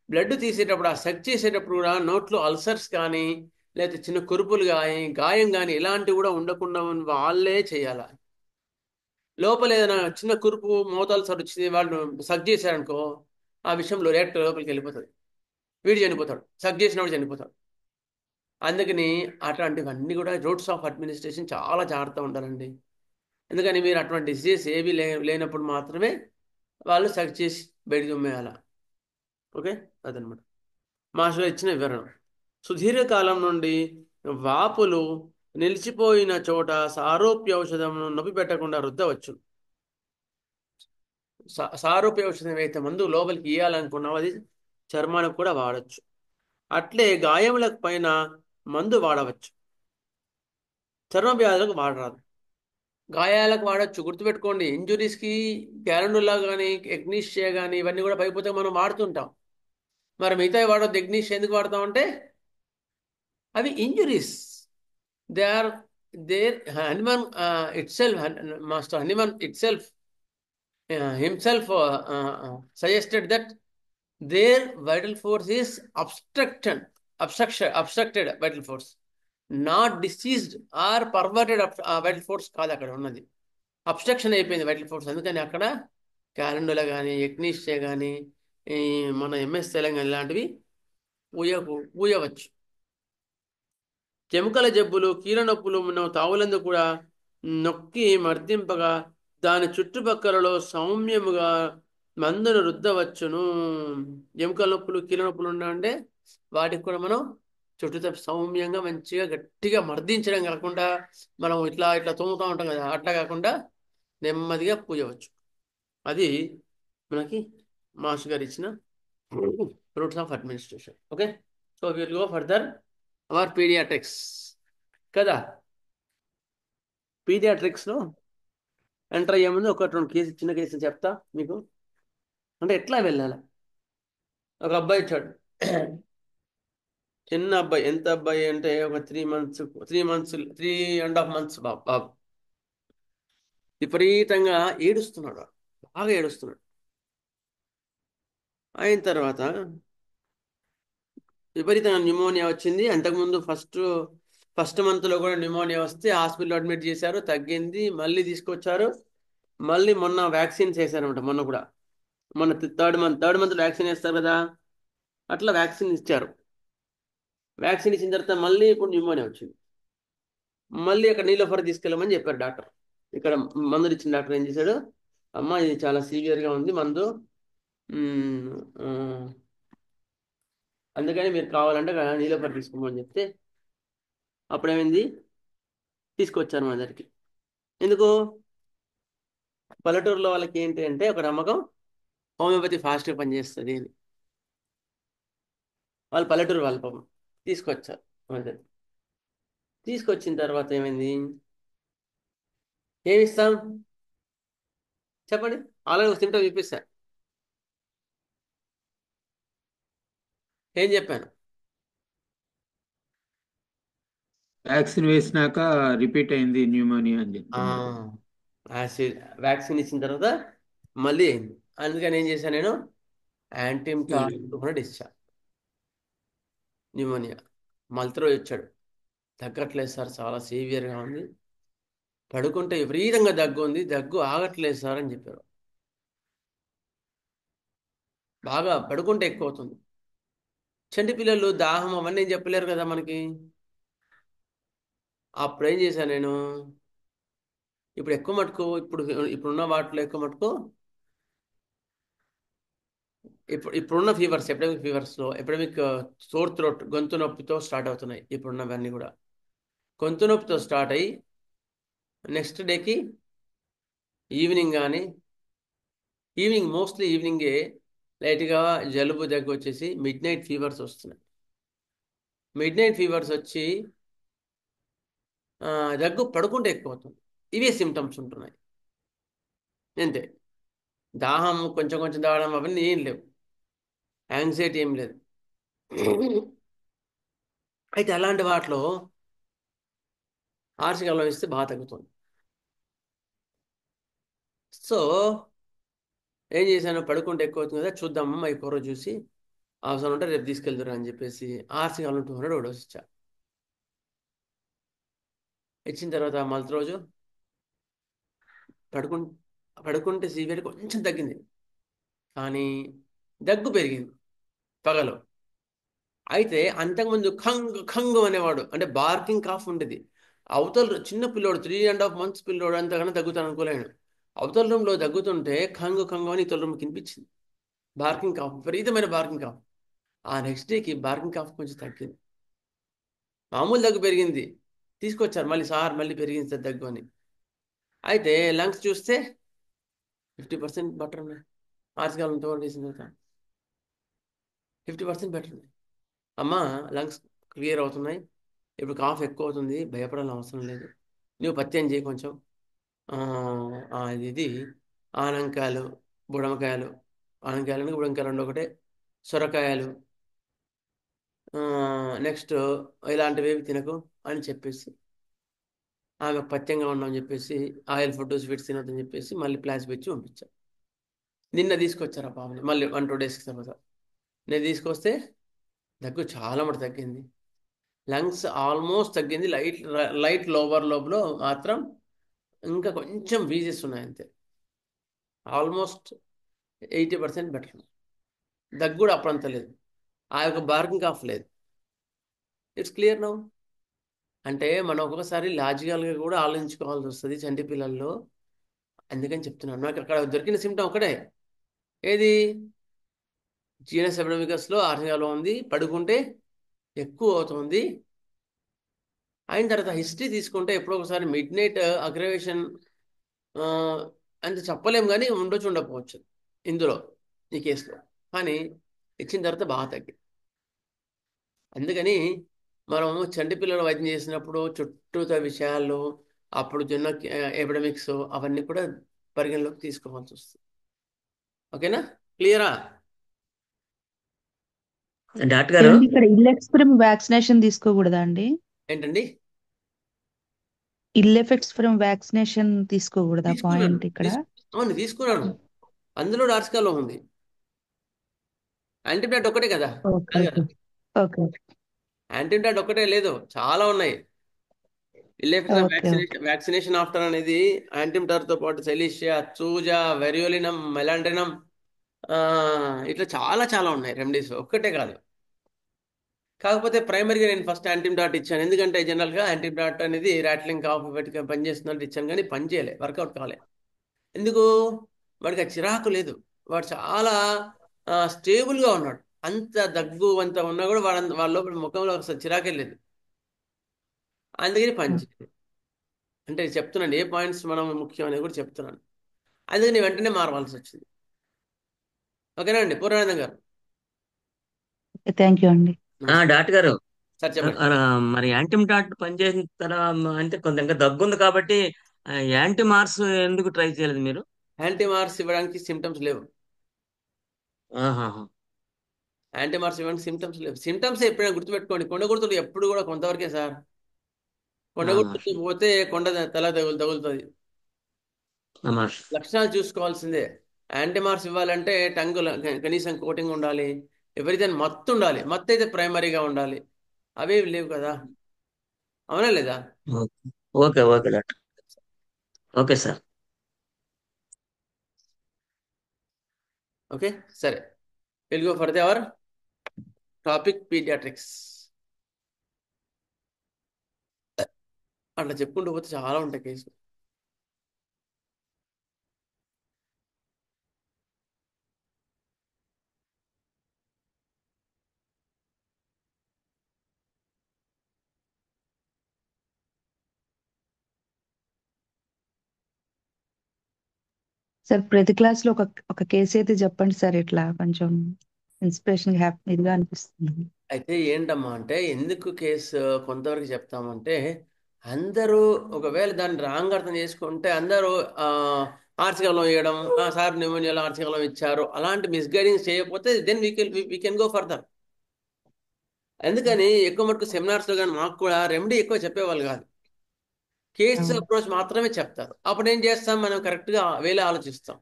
బ్లడ్ తీసేటప్పుడు ఆ సక్ చేసేటప్పుడు కూడా నోట్లో అల్సర్స్ కానీ లేకపోతే చిన్న కురుపులు కానీ గాయం కానీ ఇలాంటివి కూడా ఉండకుండా వాళ్ళే చేయాలి. లోపల ఏదైనా చిన్న కురుపు మోతాల్సర్ వచ్చింది వాళ్ళు సక్ చేశారనుకో ఆ విషయంలో డైరెక్ట్ లోపలికి వెళ్ళిపోతుంది, వీడు చనిపోతాడు, సక్ చేసినప్పుడు చనిపోతాడు. అందుకని అట్లాంటివన్నీ కూడా రూట్స్ ఆఫ్ అడ్మినిస్ట్రేషన్ చాలా జాగ్రత్తగా ఉండాలండి. ఎందుకని మీరు అటువంటి డిసీజెస్ ఏవి లేనప్పుడు మాత్రమే వాళ్ళు సక్ చేసి బయటికి ఉమ్మేయాల. ఓకే, అదనమాట మాస్టర్ ఇచ్చిన వివరణ. సుదీర్ఘకాలం నుండి వాపులు నిలిచిపోయిన చోట సారూప్య ఔషధమును నొప్పి పెట్టకుండా రుద్దవచ్చు. సారూప్య ఔషధం అయితే మందు లోపలికి ఇయ్యాలనుకున్నావు అది చర్మానికి కూడా వాడచ్చు. అట్లే గాయములకు పైన మందు వాడవచ్చు, చర్మ వ్యాధులకు వాడరాదు. గాయాలకు వాడచ్చు, గుర్తుపెట్టుకోండి. ఇంజురీస్కి క్యాలెండులా కానీ ఎగ్నీషియా కానీ ఇవన్నీ కూడా పైపోతే మనం వాడుతుంటాం. మరి మిగతావి వాడద్దు. ఎగ్నీషియా ఎందుకు వాడతామంటే అవి injuries. They are there Hanuman itself, master Hanuman itself himself suggested that their vital force is obstructed vital force, not diseased or perverted vital force కాదు అక్కడ ఉన్నది, అబ్స్ట్రక్షన్ అయిపోయింది వైటల్ ఫోర్స్. అందుకని అక్కడ క్యాలెండులా కానీ ఎగ్నీషియా కానీ మన ఎంఎస్ తెలంగాణ ఇలాంటివి పూయవచ్చు. చెముకల జబ్బులు కీళ్ళ నొప్పులు ఉన్న తావులందు కూడా నొక్కి మర్దింపగా దాని చుట్టుపక్కలలో సౌమ్యముగా మందును రుద్దవచ్చును. ఎముకల నొప్పులు కీళ్ళ నొప్పులు ఉన్నాయంటే వాటికి కూడా మనం చుట్టూ సౌమ్యంగా మంచిగా గట్టిగా మర్దించడం కాకుండా మనం ఇట్లా ఇట్లా తోముతూ ఉంటాం కదా, అట్లా కాకుండా నెమ్మదిగా పూయవచ్చు. అది మనకి మాస్టర్ గారు ఇచ్చిన roots of administration. Okay, so will go further our paediatrics కదా. పీడియాట్రిక్స్లో ఎంటర్ అయ్యే ముందు ఒక 2 చిన్న కేసులు చెప్తా మీకు, అంటే ఎట్లా వెళ్ళాలి. ఒక అబ్బాయి వచ్చాడు, చిన్న అబ్బాయి. ఎంత అబ్బాయి అంటే ఒక 3.5 months బాబు. విపరీతంగా ఏడుస్తున్నాడు, బాగా ఏడుస్తున్నాడు. అయిన తర్వాత విపరీతంగా న్యూమోనియా వచ్చింది. అంతకుముందు ఫస్ట్ మంత్లో కూడా న్యూమోనియా వస్తే హాస్పిటల్లో అడ్మిట్ చేశారు, తగ్గింది. మళ్ళీ తీసుకొచ్చారు, మళ్ళీ మొన్న వ్యాక్సిన్స్ వేశారనమాట. మొన్న థర్డ్ మంత్లో వ్యాక్సిన్ వేస్తారు కదా, అట్లా వ్యాక్సిన్ ఇచ్చారు. వ్యాక్సిన్ ఇచ్చిన తర్వాత మళ్ళీ ఇప్పుడు న్యూమోనియా వచ్చింది. మళ్ళీ అక్కడ నీలోఫర్ తీసుకెళ్ళమని చెప్పారు డాక్టర్. ఇక్కడ మందులు ఇచ్చిన డాక్టర్ ఏం చేశాడు, అమ్మ ఇది చాలా సివియర్గా ఉంది మందు, అందుకని మీరు కావాలంటే నీలోఫర్ తీసుకోమని చెప్తే అప్పుడేమైంది, తీసుకొచ్చారు మన దగ్గరికి. ఎందుకు? పల్లెటూరులో వాళ్ళకి ఏంటి అంటే ఒక నమ్మకం, హోమియోపతి ఫాస్ట్గా పనిచేస్తుంది అని. వాళ్ళు పల్లెటూరు వాళ్ళ పాపం తీసుకొచ్చారు మన దగ్గర. తీసుకొచ్చిన తర్వాత ఏమైంది, ఏమిస్తాం చెప్పండి, ఆల్రెడీ సిమ్టమ్ చూపిస్తా. ఏం చెప్పాను? వ్యాక్సిన్ వేసినాక రిపీట్ అయింది న్యూమోనియా అని చెప్తున్నారు. వ్యాక్సిన్ ఇచ్చిన తర్వాత మళ్ళీ అయింది. అందుకని ఏం చేశాను నేను, యాంటీమ్టానిక్ కూడా ఇచ్చా. న్యూమోనియా మళ్ళీ వచ్చాడు, తగ్గట్లేదు సార్, చాలా సివియర్గా ఉంది, పడుకుంటే విపరీతంగా దగ్గు ఉంది, దగ్గు ఆగట్లేదు సార్ అని చెప్పారు. బాగా పడుకుంటే ఎక్కువ అవుతుంది. చంటి పిల్లలు దాహం అవన్నీ ఏం చెప్పలేరు కదా మనకి. అప్పుడు ఏం చేశాను నేను, ఇప్పుడు ఎక్కువ మటుకు ఇప్పుడున్న వాటిలో ఎక్కువ మటుకు ఇప్పుడున్న ఫీవర్స్, ఎపిడమిక్ ఫీవర్స్లో ఎపిడమిక్ సోర్ థ్రోట్, గొంతు నొప్పితో స్టార్ట్ అవుతున్నాయి. ఇప్పుడున్నవన్నీ కూడా గొంతు నొప్పితో స్టార్ట్ అయ్యి నెక్స్ట్ డేకి మోస్ట్లీ ఈవినింగే లైట్గా జలుబు దగ్గు వచ్చేసి మిడ్ నైట్ ఫీవర్స్ వస్తున్నాయి. మిడ్ నైట్ ఫీవర్స్ వచ్చి దగ్గు పడుకుంటే ఎక్కువ అవుతుంది. ఇవే సిమ్టమ్స్ ఉంటున్నాయి అంతే. దాహం కొంచెం కొంచెం తాగడం అవన్నీ ఏం లేవు, యాంగ్జైటీ ఏం లేదు. అయితే అలాంటి వాటిలో ఆర్సికల్లం ఇస్తే బాగా తగ్గుతుంది. సో ఏం చేశాను, పడుకుంటే ఎక్కువ అవుతుంది కదా, చూద్దామమ్మా ఈ కూర చూసి అవసరం ఉంటే రేపు తీసుకెళ్తురా అని చెప్పేసి ఆర్సీ కాలం 200 డోస్ ఇచ్చా. ఇచ్చిన తర్వాత మళ్ళీ రోజు పడుకు పడుకుంటే సివియర్ కొంచెం తగ్గింది, కానీ దగ్గు పెరిగింది పగలు. అయితే అంతకుముందు ఖంగ్ ఖంగ్ అనేవాడు, అంటే బార్కింగ్ కాఫ్ ఉండేది. అవతల చిన్న పిల్లోడు 3.5 months పిల్లోడు అంతకన్నా దగ్గుతాను అనుకోలేను. అవతల రూమ్లో దగ్గుతుంటే ఖంగ్ ఖంగ్ అని ఇతర రూమ్కి వినిపించింది. బార్కింగ్ కాఫ్, విపరీతమైన బార్కింగ్ కాఫ్. ఆ నెక్స్ట్ డేకి బార్కింగ్ కాఫ్ కొంచెం తగ్గింది, మామూలు దగ్గు పెరిగింది. తీసుకొచ్చారు మళ్ళీ, సార్ మళ్ళీ పెరిగింది సార్ దగ్గు అని. అయితే లంగ్స్ చూస్తే 50% బెటర్ ఉన్నాయి. ఆర్సికాలంతో వేసిన తర్వాత 50% బెటర్ ఉంది. అమ్మా లంగ్స్ క్లియర్ అవుతున్నాయి, ఇప్పుడు కాఫ్ ఎక్కువ అవుతుంది, భయపడాల్సిన అవసరం లేదు, నువ్వు పత్యం చేయి కొంచెం. ఇది ఆనంకాయలు, బుడమకాయలు, ఆనంకాయలు బుడంకాయలు రెండు ఒకటే, సొరకాయలు, నెక్స్ట్ ఇలాంటివి ఏవి తినకు అని చెప్పేసి, ఆమె పథ్యంగా ఉండమని చెప్పేసి, ఆయిల్ ఫుడ్ స్వీట్స్ తినొద్దని చెప్పేసి మళ్ళీ ప్లాస్ పెంచి పంపించాను. నిన్న తీసుకొచ్చారు ఆ పాపని మళ్ళీ 1-2 days తర్వాత. నేను తీసుకొస్తే దగ్గు చాలా మటు తగ్గింది, లంగ్స్ ఆల్మోస్ట్ తగ్గింది. లైట్ లైట్ లోవర్ లోబ్లో మాత్రం ఇంకా కొంచెం వీజెస్ ఉన్నాయి అంతే. Almost 80% better. దగ్గు కూడా అప్పుడంత లేదు, ఆ యొక్క బార్కింగ్ కాఫ్ లేదు. It's clear now. అంటే మనం ఒక్కొక్కసారి లాజికల్గా కూడా ఆలోచించుకోవాల్సి వస్తుంది చంటి పిల్లల్లో. అందుకని చెప్తున్నాను, నాకు అక్కడ దొరికిన సిమ్టమ్ ఒకటే, ఏది జీనస్ ఎపిడమికస్లో ఆర్సియాలో ఉంది, పడుకుంటే ఎక్కువ అవుతుంది. అయిన తర్వాత హిస్టరీ తీసుకుంటే ఎప్పుడో ఒకసారి మిడ్ నైట్ అగ్రవేషన్ అంత చెప్పలేము, కానీ ఉండొచ్చు ఉండకపోవచ్చు ఇందులో ఈ కేసులో. కానీ ఇచ్చిన తర్వాత బాగా తగ్గింది. అందుకని మనము చంటి పిల్లల వైద్యం చేసినప్పుడు చుట్టూత విషయాలు, అప్పుడు చిన్న ఎపిడమిక్స్ అవన్నీ కూడా పరిగణలోకి తీసుకోవాల్సి వస్తుంది. ఓకేనా, క్లియరా? డాక్టర్ గారు ఏమండి, ఇక్కడ ఇల్లెక్స్ వ్యాక్సినేషన్ తీసుకోకూడదా అండి? ఏంటండి? ఇల్ ఎఫెక్ట్స్ ఫ్రమ్ వ్యాక్సినేషన్ తీసుకోకూడదా తీసుకున్నాను, పాయింట్ ఇక్కడ? అవును తీసుకున్నాను, అందులో డార్స్కాలో ఉంది. యాంటీబయాటిక్ ఒకటే కదా, ఓకే కాదు ఓకే కదా, ఓకే యాంటీబయాటిక్ ఒకటే లేదు, చాలా ఉన్నాయి. Ill effects of okay okay vaccination after అనేది యాంటీబయాటిక్తో పాటు సెలీషియా, చూజా, వెరియోలినం, మెలాండ్రినం, ఇట్లా చాలా చాలా ఉన్నాయి రెమెడీస్, ఒక్కటే కాదు. కాకపోతే ప్రైమరీగా నేను ఫస్ట్ యాంటీబయాటిక్ ఇచ్చాను, ఎందుకంటే జనరల్గా యాంటీబయాటిక్ అనేది రాట్లింగ్ కాఫ్ పెట్టి పనిచేస్తున్నట్టు ఇచ్చాను, కానీ పని చేయలే, వర్కౌట్ కాలే. ఎందుకు? వాడికి ఆ చిరాకు లేదు, వాడు చాలా స్టేబుల్గా ఉన్నాడు. అంత దగ్గు అంత ఉన్నా కూడా వాళ్ళ లోపల ముఖంలో అసలు చిరాకే లేదు, అందుకని పని చేయలేదు. అంటే చెప్తున్నాను ఏ పాయింట్స్ మనం ముఖ్యం అనేది కూడా చెప్తున్నాను. అందుకని వెంటనే మారవలసి వచ్చింది. ఓకేనా అండి పూర్ణానందం గారు? థ్యాంక్ యూ అండి. నమస్తే డాక్టర్ గారు సార్, చెప్పండి. మరి యాంటీబయాటిక్ పనిచేసిన తర్వాత అంటే కొంత ఇంకా దగ్గు ఉంది కాబట్టి యాంటీ మార్స్ ఎందుకు ట్రై చేయలేదు మీరు? యాంటీ మార్స్ ఇవ్వడానికి సిమ్టమ్స్ లేవు, ఆహాహా. యాంటీ మార్స్ ఇవ్వడానికి సిమ్టమ్స్ లేవు. సిమ్టమ్స్ ఎప్పుడైనా గుర్తుపెట్టుకోండి, కొండగుర్తులు ఎప్పుడు కూడా కొంతవరకే సార్. కొండగుర్తులు నమస్తే పోతే కొండ తల తగులుతుంది, నమస్తే. లక్షణాలు చూసుకోవాల్సిందే. యాంటీ మార్స్ ఇవ్వాలంటే టంగ్ కనీసం కోటింగ్ ఉండాలి, ఎవరిదైనా మత్తు ఉండాలి, మత్తు అయితే ప్రైమరీగా ఉండాలి, అవేవి లేవు కదా, అవునా లేదా? Okay okay okay doctor. Okay sir. Okay సరే, will go for the our topic paediatrics. అట్లా చెప్పుకుంటూ పోతే చాలా ఉంటాయి కేసులు. సార్ ప్రతి క్లాస్ లో ఒక ఒక కేసు అయితే చెప్పండి సార్, ఇట్లా కొంచెం ఇన్స్పిరేషన్ హ్యాపీగా అనిపిస్తుంది. అయితే ఏంటమ్మా అంటే, ఎందుకు కేసు కొంతవరకు చెప్తామంటే, అందరూ ఒకవేళ దాన్ని రాంగ్ అర్థం చేసుకుంటే అందరూ ఆర్సికలం వేయడం, సార్ న్యూమోనియాలో ఆర్సికలం ఇచ్చారు, అలాంటి మిస్గైడింగ్ చేయకపోతే then we can go further. ఎందుకని ఎక్కువ మటుకు సెమినార్స్లో కానీ మాకు కూడా రెమెడీ ఎక్కువ చెప్పేవాళ్ళు కాదు, కేసు అప్రోచ్ మాత్రమే చెప్తారు. అప్పుడు ఏం చేస్తాం, మనం కరెక్ట్గా వేలే ఆలోచిస్తాం.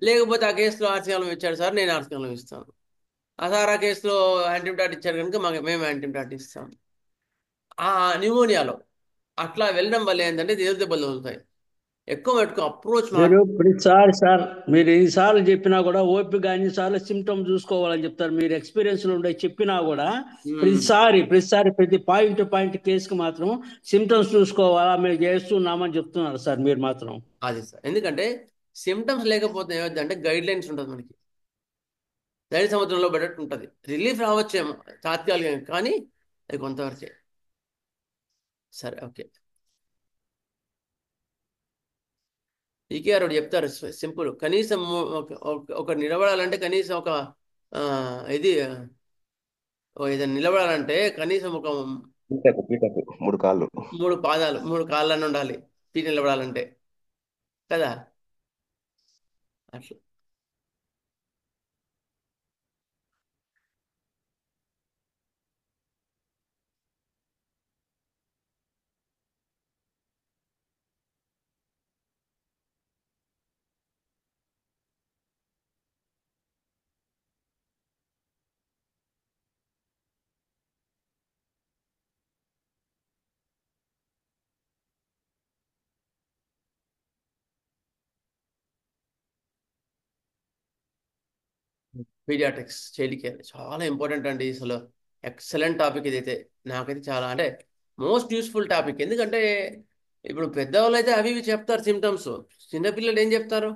లేకపోతే ఆ కేసులో ఆర్సీఎలం ఇచ్చాడు సార్, నేను ఆర్సీఎలం ఇస్తాను. ఆ సార్ ఆ కేసులో యాంటీబయాటిక్ ఇచ్చారు కనుక మేము యాంటీబయాటిక్ ఇస్తాం. ఆ న్యూమోనియాలో అట్లా వెళ్ళడం వల్ల ఏంటంటే ఎదురు దెబ్బలు తగులుతాయి. ఎక్కువ అప్రోచ్ మీరు ప్రతిసారి సార్, మీరు ఎన్నిసార్లు చెప్పినా కూడా ఓపిక అన్నిసార్లు సిమ్టమ్ చూసుకోవాలని చెప్తారు. మీరు ఎక్స్పీరియన్స్ లో ఉండే చెప్పినా కూడా ప్రతిసారి ప్రతి పాయింట్ కేసుకి మాత్రం సిమ్టమ్స్ చూసుకోవాలా, మేము చేస్తున్నామని చెప్తున్నారు సార్ మీరు మాత్రం. అది సార్, ఎందుకంటే సిమ్టమ్స్ లేకపోతే ఏమవుతుందంటే గైడ్ లైన్స్ ఉంటుంది మనకి, ధైర్య సముద్రంలో పడ్డట్టు ఉంటుంది. రిలీఫ్ రావచ్చేమో తాత్కాలికంగా, కానీ అది కొంతవరకే. సరే, ఓకే. ఈకేఆర్ ఒకటి చెప్తారు సింపుల్. కనీసం ఒక నిలబడాలంటే కనీసం ఒక ఇది ఏదైనా నిలబడాలంటే కనీసం ఒక పీటకు 3 కాళ్ళు 3 కాళ్ళని ఉండాలి పీట నిలబడాలంటే కదా. అట్లా పీడియాట్రిక్స్, చైల్డ్ కేర్ చాలా ఇంపార్టెంట్ అండి. అసలు ఎక్సలెంట్ టాపిక్ ఇదైతే. నాకైతే చాలా అంటే మోస్ట్ యూస్ఫుల్ టాపిక్. ఎందుకంటే ఇప్పుడు పెద్దవాళ్ళు అయితే అవి ఇవి చెప్తారు సిమ్టమ్స్, చిన్నపిల్లలు ఏం చెప్తారు?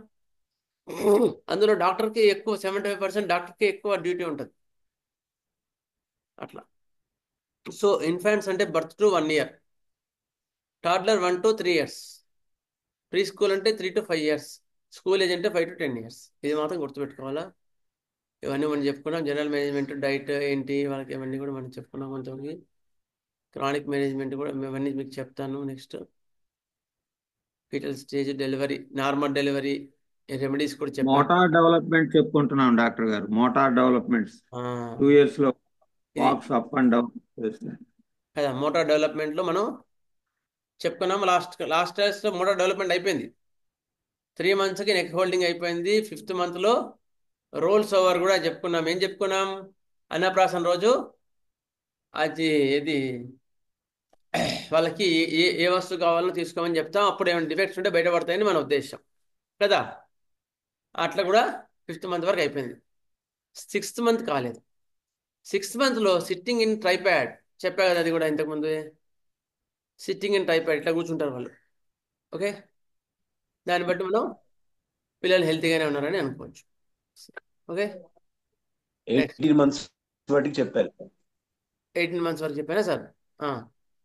అందులో డాక్టర్కి ఎక్కువ 75% డాక్టర్కి ఎక్కువ డ్యూటీ ఉంటుంది అట్లా. సో ఇన్ఫాంట్స్ అంటే birth to 1 year, toddler 1 to 3 years, pre school అంటే 3 to 5 years, స్కూల్ ఏజ్ అంటే 5 to 10 years. ఇది మాత్రం గుర్తుపెట్టుకోవాలా. ఇవన్నీ మనం చెప్పుకున్నాం. జనరల్ మేనేజ్మెంట్, డైట్ ఏంటి వాళ్ళకి, ఇవన్నీ కూడా మనం చెప్పుకున్నాం. కొంతమంది క్రానిక్ మేనేజ్మెంట్ కూడా ఇవన్నీ మీకు చెప్తాను. Next foetal stage, delivery, normal delivery, remedies కూడా చెప్పాను. మోటార్ డెవలప్మెంట్ చెప్పుకుంటున్నాం డాక్టర్ గారు. మోటార్ డెవలప్మెంట్స్ 2 years లో వాక్స్ అప్ అండ్ డౌన్ చేస్తాయి కదా. మోటార్ డెవలప్మెంట్లో మనం చెప్పుకున్నాం. లాస్ట్ క్లాస్లో మోటార్ డెవలప్మెంట్ అయిపోయింది. 3 monthsకి నెక్ హోల్డింగ్ అయిపోయింది. 5th monthలో రోల్స్ ఓవర్ కూడా చెప్పుకున్నాం. ఏం చెప్పుకున్నాం? అన్నప్రాసన రోజు అది ఇది వాళ్ళకి ఏ వస్తువు కావాలో తీసుకోమని చెప్తాం. అప్పుడు ఏమైనా డిఫెక్ట్స్ ఉంటే బయటపడతాయని మన ఉద్దేశం కదా. అట్లా కూడా 5th month వరకు అయిపోయింది. 6th month కాలేదు. 6th monthలో సిట్టింగ్ ఇన్ ట్రైప్యాడ్ చెప్పా కదా, అది కూడా ఇంతకుముందు. సిట్టింగ్ ఇన్ ట్రైప్యాడ్ ఇట్లా కూర్చుంటారు వాళ్ళు. ఓకే, దాన్ని బట్టి మనం పిల్లలు హెల్తీగానే ఉన్నారని అనుకోవచ్చు. ఓకే, 18 months వాటికి చెప్పారు. 18 months వరకు చెప్పానా సార్?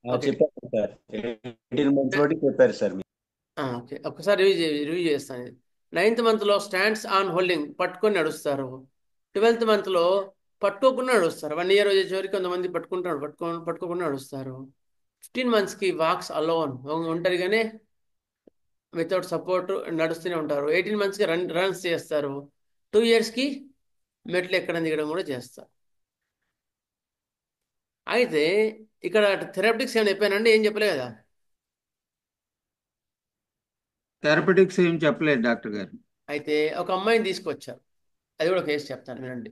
ఓకే, చెప్పారు సార్, 18 months వాటికి చెప్పారు సార్. ఓకే, ఒకసారి రివ్యూ చేస్తాను. 9th monthలో స్టాండ్స్ ఆన్ హోల్డింగ్, పట్టుకొని నడుస్తారు. 12th monthలో పట్టుకోకుండా నడుస్తారు. 1 year వచ్చేవరకు కొంతమంది పట్టుకోకుండా నడుస్తారు. 15 monthsకి వాక్స్ అలోన్, ఒంటరిగానే వితౌట్ సపోర్ట్ నడుస్తూనే ఉంటారు. 18 monthsకి రన్స్ చేస్తారు. 2 yearsకి మెట్లు ఎక్కడం దిగడం కూడా చేస్తారు. అయితే ఇక్కడ థెరపటిక్స్ ఏమైనా చెప్పానండి? ఏం చెప్పలే కదా. థెరపటిక్స్ ఏం చెప్పలేదు డాక్టర్ గారు. అయితే ఒక అమ్మాయిని తీసుకొచ్చారు. అది కూడా కేసు చెప్తాను వినండి.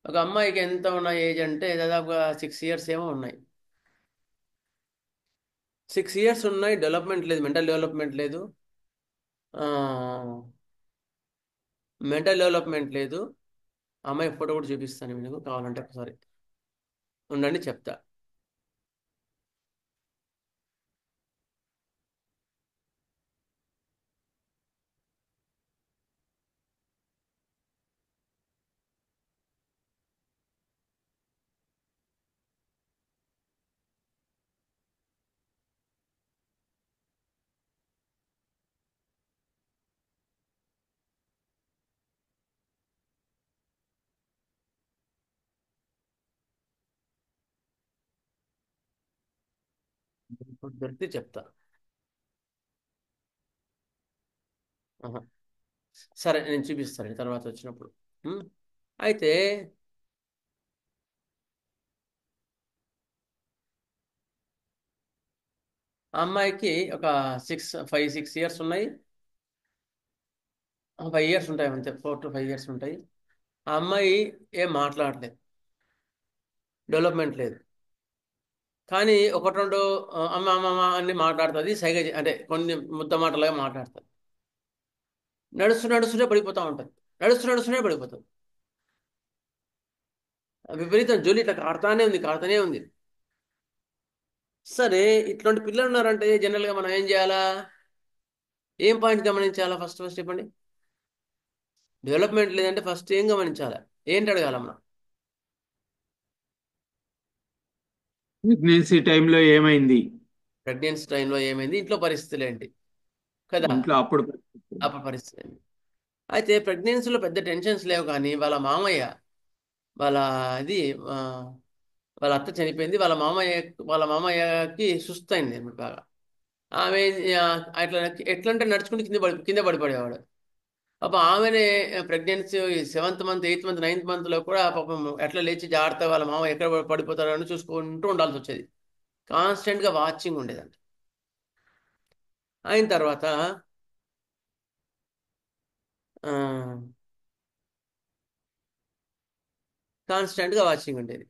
ఒక అమ్మాయికి ఎంత ఉన్న ఏజ్ అంటే దాదాపుగా 6 years ఏమో ఉన్నాయి. 6 years ఉన్నాయి. డెవలప్మెంట్ లేదు, మెంటల్ డెవలప్మెంట్ లేదు, అమ్మాయి ఫోటో కూడా చూపిస్తాను మీకు కావాలంటే. ఒకసారి ఉండండి, చెప్తా. దొరికితే చెప్తా. సరే, నేను చూపిస్తాను తర్వాత వచ్చినప్పుడు. అయితే ఆ అమ్మాయికి ఒక 5, 6 years ఉన్నాయి. 5 years ఉంటాయి అంతే, 4 to 5 years ఉంటాయి. ఆ అమ్మాయి ఏం మాట్లాడలేదు, డెవలప్మెంట్ లేదు. కానీ ఒకటి రెండు అమ్మ అమ్మ అమ్మ అన్ని మాట్లాడుతుంది, అంటే కొన్ని ముద్ద మాటలుగా మాట్లాడుతుంది. నడుస్తుంటే పడిపోతూ ఉంటుంది, నడుస్తూనే పడిపోతుంది. విపరీతం జోలి ఇట్లా కాడుతానే ఉంది. సరే, ఇట్లాంటి పిల్లలు ఉన్నారంటే జనరల్గా మనం ఏం చేయాలా? ఏం పాయింట్ గమనించాలా? ఫస్ట్ చెప్పండి. డెవలప్మెంట్ లేదంటే ఫస్ట్ ఏం గమనించాలా? ఏంటి అడగాల మనం? ప్రెగ్నెన్సీ టైంలో ఏమైంది, ప్రెగ్నెన్సీ టైంలో ఏమైంది, ఇంట్లో పరిస్థితులు ఏంటి కదా, ఇంట్లో అప్పుడు అప్పుడు పరిస్థితి ఏంటి. అయితే ప్రెగ్నెన్సీలో పెద్ద టెన్షన్స్ లేవు, కానీ వాళ్ళ మామయ్య, వాళ్ళ ఇది ఆ, వాళ్ళ అత్త చనిపోయింది, వాళ్ళ మామయ్యకి సుస్తైంది అన్నమాట బాగా. ఆమె ఆ, అట్లా ఎట్లంటే నడుచుకుంటూ కింద పడిపోయేవాడు. పాపం ఆమెనే pregnancy 7th month, 8th month, 9th monthలో కూడా పాపం ఎట్లా లేచి జాగ్రత్త వాళ్ళ మామ ఎక్కడ పడిపోతాడో అని చూసుకుంటూ ఉండాల్సి వచ్చేది. కాన్స్టెంట్గా వాచింగ్ ఉండేదంట. అయిన తర్వాత కాన్స్టెంట్గా వాచింగ్ ఉండేది.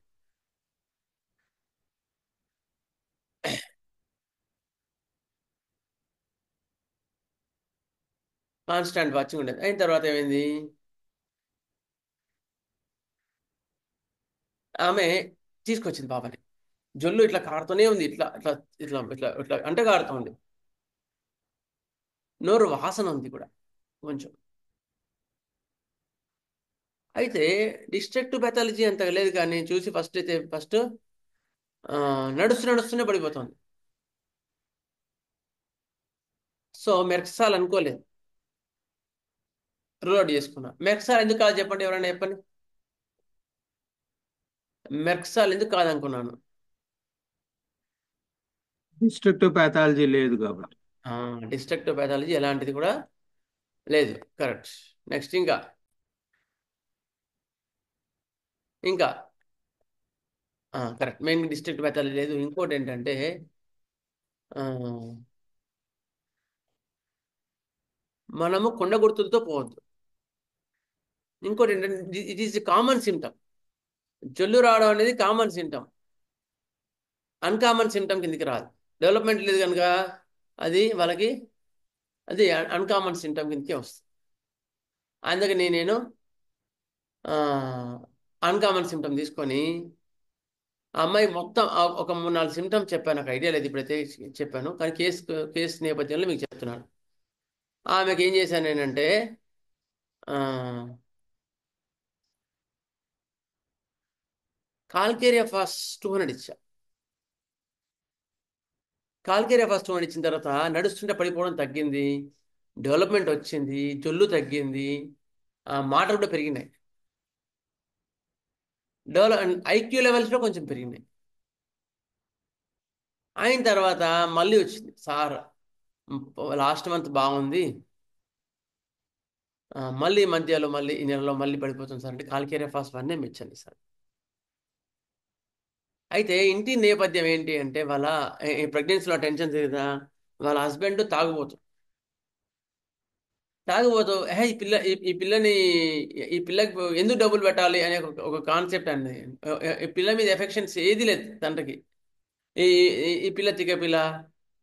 కాన్స్టెంట్ వాచింగ్ ఉండేది. అయిన తర్వాత ఏమైంది, ఆమె తీసుకొచ్చింది పాపని. జొల్లు ఇట్లా కారుతూనే ఉంది, ఇట్లా ఇట్లా ఇట్లా ఇట్లా ఇట్లా అంటే కారుతూ ఉంది. నోరు వాసన ఉంది కూడా కొంచెం. అయితే డిస్ట్రిక్ట్ పెథాలజీ అంత లేదు, కానీ చూసి ఫస్ట్ నడుస్తూనే పడిపోతుంది. సో మెర్క్సాల్ అనుకోలేదు, రూల్ అవుట్ చేసుకున్నా. మెర్క్సాల్ ఎందుకు కాదు చెప్పండి, ఎవరైనా చెప్పండి. మెర్క్సాల్ ఎందుకు కాదనుకున్నాను? డిస్ట్రక్టివ్ పాథాలజీ లేదు కాబట్టి. డిస్ట్రక్టివ్ పాథాలజీ ఎలాంటిది కూడా లేదు. కరెక్ట్. నెక్స్ట్ ఇంకా కరెక్ట్, మెయిన్ డిస్ట్రిక్ట్ పాథాలజీ లేదు. ఇంకోటి ఏంటంటే ఆ, మనము కొండ గుర్తులతో పోవద్దు. ఇంకోటి ఏంటంటే ఇట్ ఈస్ కామన్ సిమ్టమ్. జొల్లు రావడం అనేది కామన్ సిమ్టమ్, అన్కామన్ సిమ్టమ్ కిందికి రాదు. డెవలప్మెంట్ లేదు కనుక వాళ్ళకి అది అన్కామన్ సిమ్టమ్ కిందకే వస్తుంది. అందుకని నేను అన్కామన్ సిమ్టమ్ తీసుకొని ఆ అమ్మాయి మొత్తం ఒక 3-4 సిమ్టమ్స్ చెప్పాను. నాకు ఐడియా లేదు ఇప్పుడైతే చెప్పాను, కానీ కేసు నేపథ్యంలో మీకు చెప్తున్నాను. ఆమెకి ఏం చేశాను నేనంటే కాల్కేరియా ఫాస్ట్ 200 ఇచ్చా. కాల్కేరియా ఫాస్ట్ 200 ఇచ్చిన తర్వాత నడుస్తుంటే పడిపోవడం తగ్గింది, డెవలప్మెంట్ వచ్చింది, జొల్లు తగ్గింది, మాటలు కూడా పెరిగినాయి, ఐక్యూ లెవెల్స్లో కొంచెం పెరిగినాయి. అయిన తర్వాత మళ్ళీ వచ్చింది, సార్ లాస్ట్ మంత్ బాగుంది, మళ్ళీ మధ్యలో మళ్ళీ ఈ నెలలో మళ్ళీ పడిపోతుంది సార్ అంటే కాల్కేరియా ఫాస్ట్ 1 ఇచ్చండి సార్. అయితే ఇంటి నేపథ్యం ఏంటి అంటే వాళ్ళ ప్రెగ్నెన్సీలో టెన్షన్ కదా, వాళ్ళ హస్బెండ్ తాగుబోతూ ఈ పిల్లకి ఎందుకు డబ్బులు పెట్టాలి అనే ఒక కాన్సెప్ట్ అండి. ఈ పిల్ల మీద ఎఫెక్షన్స్ ఏది లేదు తండ్రికి. ఈ ఈ పిల్ల తిక్క పిల్ల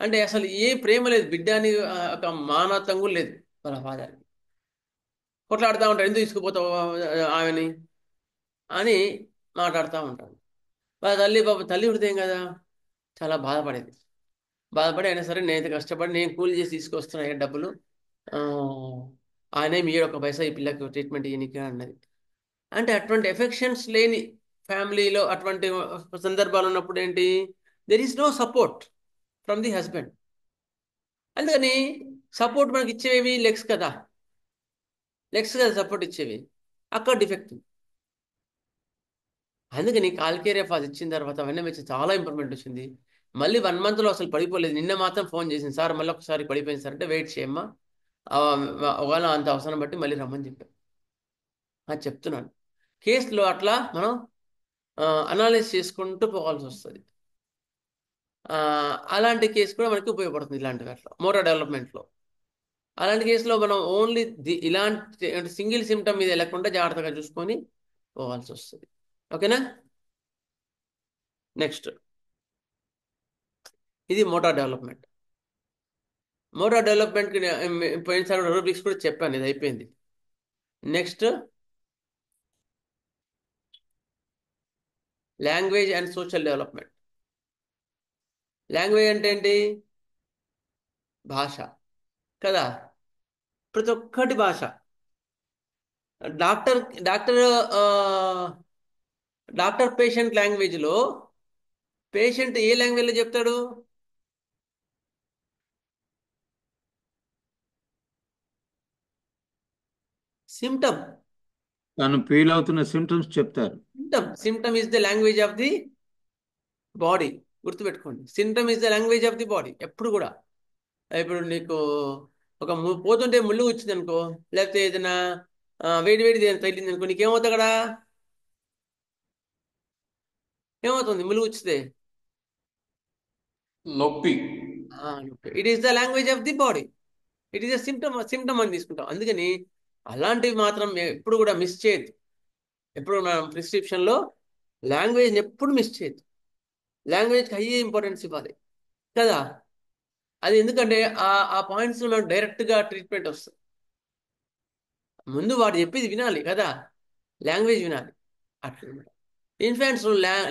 అంటే అసలు ఏ ప్రేమ లేదు, బిడ్డ అని ఒక మానవత్వం కూడా లేదు వాళ్ళ ఫాదర్కి. కొట్లాడుతూ ఉంటాడు, ఎందుకు తీసుకుపోతావు ఆమెని అని మాట్లాడుతూ ఉంటాడు. వాళ్ళ తల్లి హృదయం కదా, చాలా బాధపడి అయినా సరే నేను కష్టపడి నేను కూలి చేసి తీసుకొస్తున్నా డబ్బులు, ఆ, ఆయనే మీరు ఒక పైసా ఈ పిల్లకి ట్రీట్మెంట్ ఇయ్యనికి అన్నది. అంటే అటువంటి ఎఫెక్షన్స్ లేని ఫ్యామిలీలో అటువంటి సందర్భాలు ఉన్నప్పుడు ఏంటి, there is no support from the husband. అందుకని సపోర్ట్ మనకి ఇచ్చేవి లెగ్స్ కదా సపోర్ట్ ఇచ్చేవి, అక్కడ డిఫెక్ట్. అందుకని కాల్కేరియా ఫాజ్ ఇచ్చిన తర్వాత అవన్నీ వచ్చి చాలా ఇంప్రూవ్మెంట్ వచ్చింది. మళ్ళీ 1 monthలో అసలు పడిపోలేదు. నిన్న మాత్రం ఫోన్ చేసింది, సార్ మళ్ళీ ఒకసారి పడిపోయింది సార్ అంటే వెయిట్ చేయమ్మా, ఒకవేళ అంత అవసరం బట్టి మళ్ళీ రమ్మని చెప్పాను. అది చెప్తున్నాను, కేసులో అట్లా మనం అనాలిసిస్ చేసుకుంటూ పోవాల్సి వస్తుంది. అలాంటి కేసు కూడా మనకి ఉపయోగపడుతుంది ఇలాంటి వాటిలో, మోరల్ డెవలప్మెంట్లో. అలాంటి కేసులో మనం ఓన్లీ ఇలాంటి సింగిల్ సిమ్టమ్ మీద వెళ్ళకుండా జాగ్రత్తగా చూసుకొని పోవాల్సి వస్తుంది. ఓకేనా? నెక్స్ట్, ఇది మోటార్ డెవలప్మెంట్. మోటార్ డెవలప్మెంట్కి పోయినసారి రూబ్రిక్స్ కూడా చెప్పాను, ఇది అయిపోయింది. Next, language and social development. Language అంటే ఏంటి? భాష కదా, ప్రతి ఒక్కటి భాష. డాక్టర్ డాక్టర్ డాక్టర్ పేషెంట్ లాంగ్వేజ్లో పేషెంట్ ఏ లాంగ్వేజ్లో చెప్తాడు? సిమ్టమ్. తను ఫీల్ అవుతున్న సిమ్టమ్స్ చెప్తారు. Symptom is the language of the body. గుర్తుపెట్టుకోండి, symptom is the language of the body ఎప్పుడు కూడా. ఇప్పుడు నీకు ఒక పోతుంటే ముళ్ళు వచ్చింది అనుకో, లేకపోతే ఏదైనా వేడి వేడి తగిలింది అనుకో, నీకేమవుతుంది అక్కడ? ఏమవుతుంది ముళ్ళు వచ్చితే? నొప్పి. It is the language of the body. It is the symptom అని తీసుకుంటాం. అందుకని అలాంటివి మాత్రం ఎప్పుడు కూడా మిస్ చేయొద్దు. ఎప్పుడు మనం ప్రిస్క్రిప్షన్లో లాంగ్వేజ్ని ఎప్పుడు మిస్ చేయొద్దు. లాంగ్వేజ్కి హై ఇంపార్టెన్స్ ఇవ్వాలి కదా. అది ఎందుకంటే ఆ పాయింట్స్ మనకు డైరెక్ట్గా ట్రీట్మెంట్ వస్తుంది. ముందు వాడు చెప్పేది వినాలి కదా, లాంగ్వేజ్ వినాలి. అట్లా ఇన్ఫాంట్స్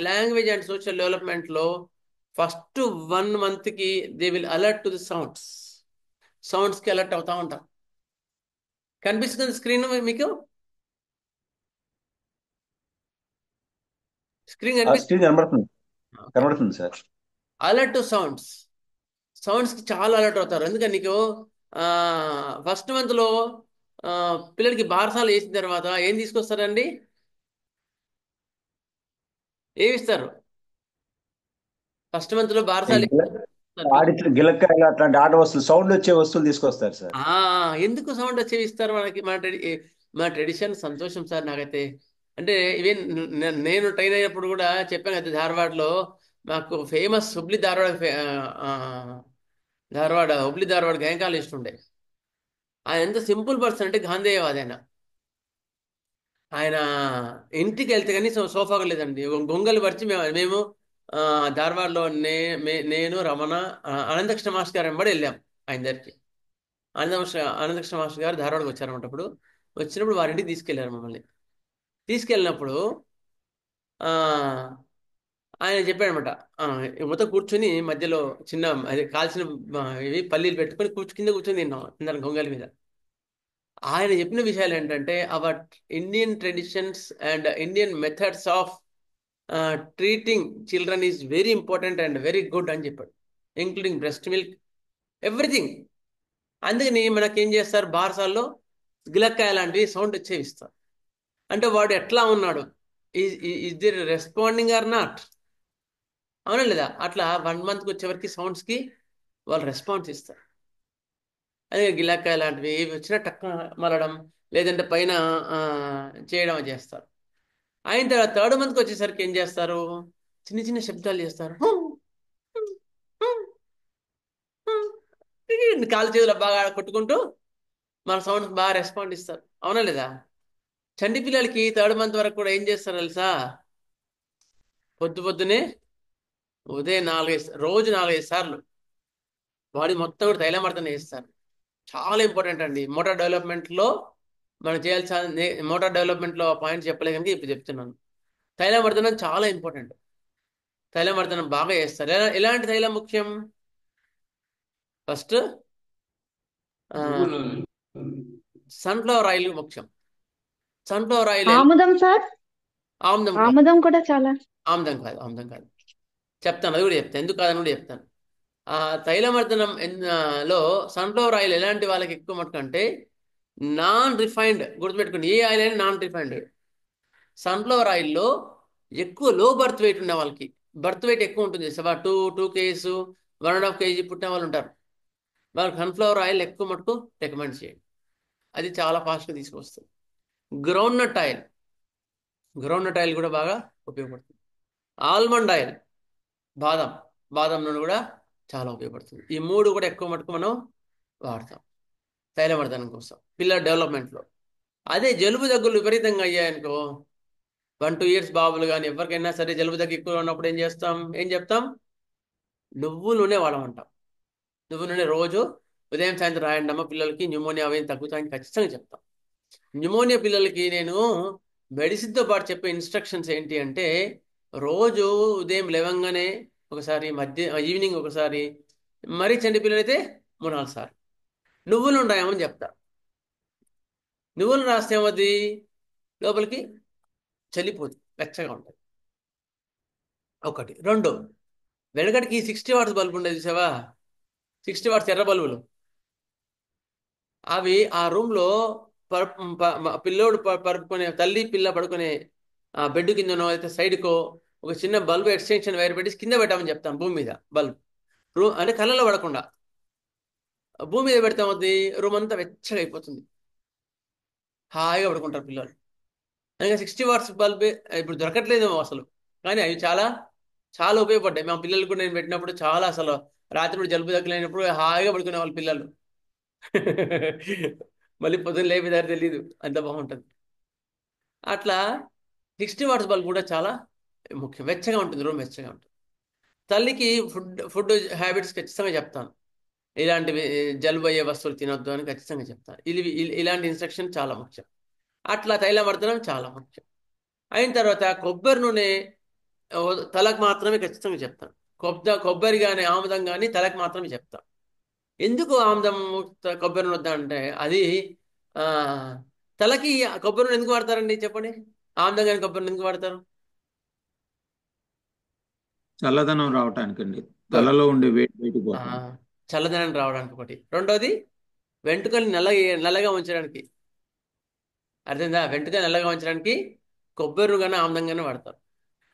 లాంగ్వేజ్ అండ్ సోషల్ డెవలప్మెంట్లో ఫస్ట్ 1 monthకి they will alert to the సౌండ్స్కి అలర్ట్ అవుతా ఉంటాం. కనిపిస్తుంది స్క్రీన్ మీకు? స్క్రీన్ కనబడుతుంది సార్. అలర్ట్ టు సౌండ్స్కి చాలా అలర్ట్ అవుతారు. ఎందుకని నీకు ఫస్ట్ మంత్లో పిల్లలకి బారసాలు వేసిన తర్వాత ఏం తీసుకొస్తారండి? ఏమిస్తారు? ఫస్ట్ మంత్లో బారసాలు గిలక్కాయలు అట్లాంటి ఆట వస్తువులు, సౌండ్ వచ్చే వస్తువులు తీసుకొస్తారు సార్. ఎందుకు సౌండ్ వచ్చేవి ఇస్తారు మనకి? మన ట్రెడిషన్ సంతోషం సార్ నాకైతే. అంటే ఈవెన్ నేను ట్రైన్ అయినప్పుడు కూడా చెప్పాను కదా, ధార్వాడలో మాకు ఫేమస్ హుబ్లీ ధార్వాడ గైనకాలజిస్ట్ ఉండే. ఆయన ఎంత సింపుల్ పర్సన్ అంటే గాంధేయవాది ఆయన. ఆయన ఇంటికి వెళ్తే కానీ సోఫాగా లేదండి, గొంగలు పరిచి మేము ధార్వాడలో నేను రమణ అనంతకృష్ణ మాస్టర్ గారు వెంబడి వెళ్ళాం ఆయన దగ్గరికి. అనంతకృష్ణ మాస్టర్ గారు ధార్వాడకి వచ్చారన్నమాట. అప్పుడు వచ్చినప్పుడు వారింటికి తీసుకెళ్లారు మమ్మల్ని. తీసుకెళ్ళినప్పుడు ఆయన చెప్పాడనమాట, మొత్తం కూర్చొని మధ్యలో చిన్న అది కాల్చిన ఇవి పల్లీలు పెట్టుకొని కింద కూర్చొని తిన్నాం అందరం గొంగలి మీద. ఆయన చెప్పిన విషయాలు ఏంటంటే, our Indian traditions and Indian methods of treating children is very important and very good అని చెప్పాడు, ఇంక్లూడింగ్ బ్రెస్ట్ మిల్క్, ఎవ్రీథింగ్. అందుకని మనకేం చేస్తారు, బారసాల్లో గిలక్కాయ లాంటివి సౌండ్ వచ్చేవి ఇస్తారు. అంటే వాడు ఎట్లా ఉన్నాడు, is the responding or not, అవునా లేదా? అట్లా 1 monthకి వచ్చేవరకు సౌండ్స్కి వాళ్ళు రెస్పాన్స్ ఇస్తారు. అదే గిలక్కాయ లాంటివి ఏవి వచ్చినా టక్క మలడం, లేదంటే పైన చేయడం చేస్తారు. అయిన తర్వాత 3rd monthకి వచ్చేసరికి ఏం చేస్తారు, చిన్న చిన్న శబ్దాలు చేస్తారు. కాలు చేతులు బాగా కొట్టుకుంటూ మన సౌండ్స్ బాగా రెస్పాండ్ ఇస్తారు, అవునా లేదా? చంటి పిల్లలకి 3rd month వరకు కూడా ఏం చేస్తారు తెలుసా? పొద్దునే ఉదయం రోజు 4-5 సార్లు బాడీ మొత్తం కూడా తైలమర్దన చేస్తారు. చాలా ఇంపార్టెంట్ అండి మోటార్ డెవలప్మెంట్లో. మనం చేయాల్సిన మోటార్ డెవలప్మెంట్లో పాయింట్స్ చెప్పలేదు కనుక ఇప్పుడు చెప్తున్నాను. తైలమర్దనం చాలా ఇంపార్టెంట్. తైలమర్దనం బాగా చేస్తారు. ఎలాంటి తైలం ముఖ్యం? ఫస్ట్ సన్ఫ్లవర్ ఆయిల్ ముఖ్యం. సన్ఫ్లవర్ ఆయిల్ ఆముదం సార్, ఆముదం ఆముదం కూడా చాలా. ఆముదం కాదు చెప్తాను, అది కూడా చెప్తాను, ఎందుకు కాదని కూడా చెప్తాను. తైలమర్దనం లో సన్ఫ్లవర్ ఆయిల్ ఎలాంటి వాళ్ళకి ఎక్కువ మటుకు అంటే నాన్ రిఫైన్డ్. గుర్తుపెట్టుకోండి, ఏ ఆయిల్ అయినా నాన్ రిఫైన్డ్. సన్ఫ్లవర్ ఆయిల్లో ఎక్కువ లో బర్త్ వెయిట్ ఉన్న వాళ్ళకి, బర్త్ వెయిట్ ఎక్కువ ఉంటుంది, 2 kgs 1.5 kg పుట్టిన వాళ్ళు ఉంటారు, వాళ్ళకి సన్ఫ్లవర్ ఆయిల్ ఎక్కువ మటుకు రికమెండ్ చేయండి. అది చాలా ఫాస్ట్గా తీసుకొస్తుంది. గ్రౌండ్నట్ ఆయిల్ కూడా బాగా ఉపయోగపడుతుంది. ఆల్మండ్ ఆయిల్, బాదం నూనె కూడా చాలా ఉపయోగపడుతుంది. ఈ 3 కూడా ఎక్కువ మటుకు మనం వాడతాం. తైలమర్దనం కోసం పిల్లల డెవలప్మెంట్లో. అదే జలుబు దగ్గులు విపరీతంగా అయ్యాయనుకో, 1-2 ఇయర్స్ బాబులు కానీ ఎవరికైనా సరే జలుబు దగ్గు ఎక్కువ ఉన్నప్పుడు ఏం చెప్తాం? నువ్వుల నూనె వాడమంటాం. నువ్వుల నూనె రోజు ఉదయం సాయంత్రం రాయండి అమ్మ, పిల్లలకి న్యూమోనియా అవి తగ్గుతాయని ఖచ్చితంగా చెప్తాం. న్యూమోనియా పిల్లలకి నేను మెడిసిన్తో పాటు చెప్పే ఇన్స్ట్రక్షన్స్ ఏంటి అంటే, రోజు ఉదయం లేవంగానే ఒకసారి, ఈవినింగ్ ఒకసారి, మరీ చంటి పిల్లలైతే 3-4 సార్లు నువ్వులు రాయమని చెప్తా. నువ్వులు రాస్తే ఏమవుతుంది? లోపలికి చలిపోతుంది, వెచ్చగా ఉంటుంది. ఒకటి. 2, వెనకటికి 60 వాట్స్ బల్బు ఉండేది చూసావా? 60 వాట్స్ ఎర్ర బల్బులు. అవి ఆ రూమ్లో పిల్లోడు పడుకునే, తల్లి పిల్ల పడుకునే బెడ్ కిందనో అయితే సైడ్కో ఒక చిన్న బల్బు ఎక్స్టెన్షన్ వైర్ పెట్టి కింద పెట్టామని చెప్తాను. భూమి మీద బల్బు అంటే కళ్ళలో పడకుండా భూమి మీద పెడతామవుతుంది, రూమ్ అంతా వెచ్చగా అయిపోతుంది, హాయిగా పడుకుంటారు పిల్లలు. అందుకే 60 వాట్స్ బల్బ్ ఇప్పుడు దొరకట్లేదేమో అసలు, కానీ అవి చాలా చాలా ఉపయోగపడ్డాయి. మా పిల్లలు కూడా నేను పెట్టినప్పుడు చాలా, అసలు రాత్రి కూడా జలుబు తగ్గలేనప్పుడు హాయిగా పడుకునే వాళ్ళు పిల్లలు. మళ్ళీ పొద్దున్న లేపేదారి తెలియదు, అంత బాగుంటుంది. అట్లా 60 వాట్స్ బల్బ్ కూడా చాలా ముఖ్యం. వెచ్చగా ఉంటుంది, రూమ్ వెచ్చగా ఉంటుంది. తల్లికి ఫుడ్ హ్యాబిట్స్ ఖచ్చితంగా చెప్తాను. ఇలాంటివి జలుబు అయ్యే వస్తువులు తినొద్దు అని ఖచ్చితంగా చెప్తాను. ఇలాంటి ఇన్స్ట్రక్షన్ చాలా ముఖ్యం. అట్లా తైలమర్దనం చాలా ముఖ్యం. అయిన తర్వాత కొబ్బరి నూనె తలకు మాత్రమే ఖచ్చితంగా చెప్తాను. కొబ్బరి కానీ ఆముదం కానీ తలకు మాత్రమే చెప్తాను. ఎందుకు ఆముదం కొబ్బరి నూనె అంటే, అది తలకి కొబ్బరి నూనె ఎందుకు వాడతారండి చెప్పండి? ఆముదం కానీ కొబ్బరి నూనె ఎందుకు వాడతారు? చల్లదనం రావటానికండి, తలలో ఉండే వేడి బయటికి ఆ, పోతాం. చల్లదనం రావడానికి ఒకటి. రెండోది వెంట్రుకలు నల్లగా ఉంచడానికి. అర్థమైందా? వెంట్రుకలు నల్లగా ఉంచడానికి కొబ్బరి నూనె కానీ ఆముదం కానీ వాడతారు.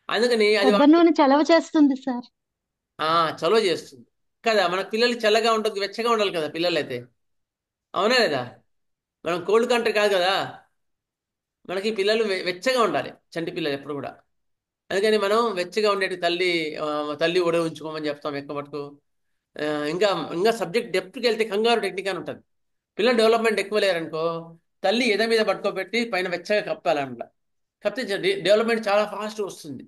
అందుకని అది కొబ్బరి నూనె చలవ చేస్తుంది సార్. చలువ చేస్తుంది కదా. మన పిల్లలు చల్లగా ఉంటుంది, వెచ్చగా ఉండాలి కదా పిల్లలు అయితే, అవునా లేదా? మనం కోల్డ్ కంట్రీ కాదు కదా, మనకి పిల్లలు వెచ్చగా ఉండాలి, చంటి పిల్లలు ఎప్పుడు కూడా. అందుకని మనం వెచ్చగా ఉండేటి తల్లి ఒడి ఉంచుకోమని చెప్తాం ఎక్కువ మటుకు. ఇంకా ఇంకా సబ్జెక్ట్ డెప్త్కి వెళ్తే కంగారు టెక్నిక్ అని ఉంటుంది. పిల్లల డెవలప్మెంట్ ఎక్కువ లేరనుకో, తల్లి ఎద మీద పట్టుకోబెట్టి పైన వెచ్చగా కప్పాలన్నమాట. కప్పితే డెవలప్మెంట్ చాలా ఫాస్ట్ వస్తుంది.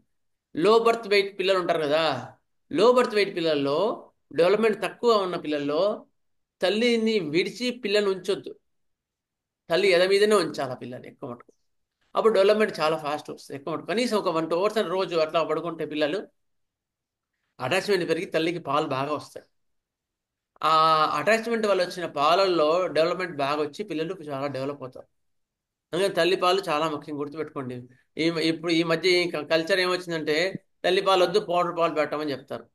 లో బర్త్ వెయిట్ పిల్లలు ఉంటారు కదా, లో బర్త్ వెయిట్ పిల్లల్లో, డెవలప్మెంట్ తక్కువ ఉన్న పిల్లల్లో తల్లిని విడిచి పిల్లల్ని ఉంచొద్దు. తల్లి ఎద మీదనే ఉంచాలి పిల్లల్ని ఎక్కువ మటుకు. అప్పుడు డెవలప్మెంట్ చాలా ఫాస్ట్ వస్తుంది ఎక్కువ మటుకు. కనీసం ఒక 1-2 అవర్స్ అని రోజు అట్లా పడుకుంటే పిల్లలు అటాచ్మెంట్ పెరిగి తల్లికి పాలు బాగా వస్తాయి. ఆ అటాచ్మెంట్ వల్ల వచ్చిన పాలల్లో డెవలప్మెంట్ బాగా వచ్చి పిల్లలు చాలా డెవలప్ అవుతారు. అందుకని తల్లి పాలు చాలా ముఖ్యం, గుర్తుపెట్టుకోండి. ఇప్పుడు ఈ మధ్య కల్చర్ ఏమొచ్చిందంటే, తల్లి పాలు వద్దు పౌడర్ పాలు పెట్టమని చెప్తారు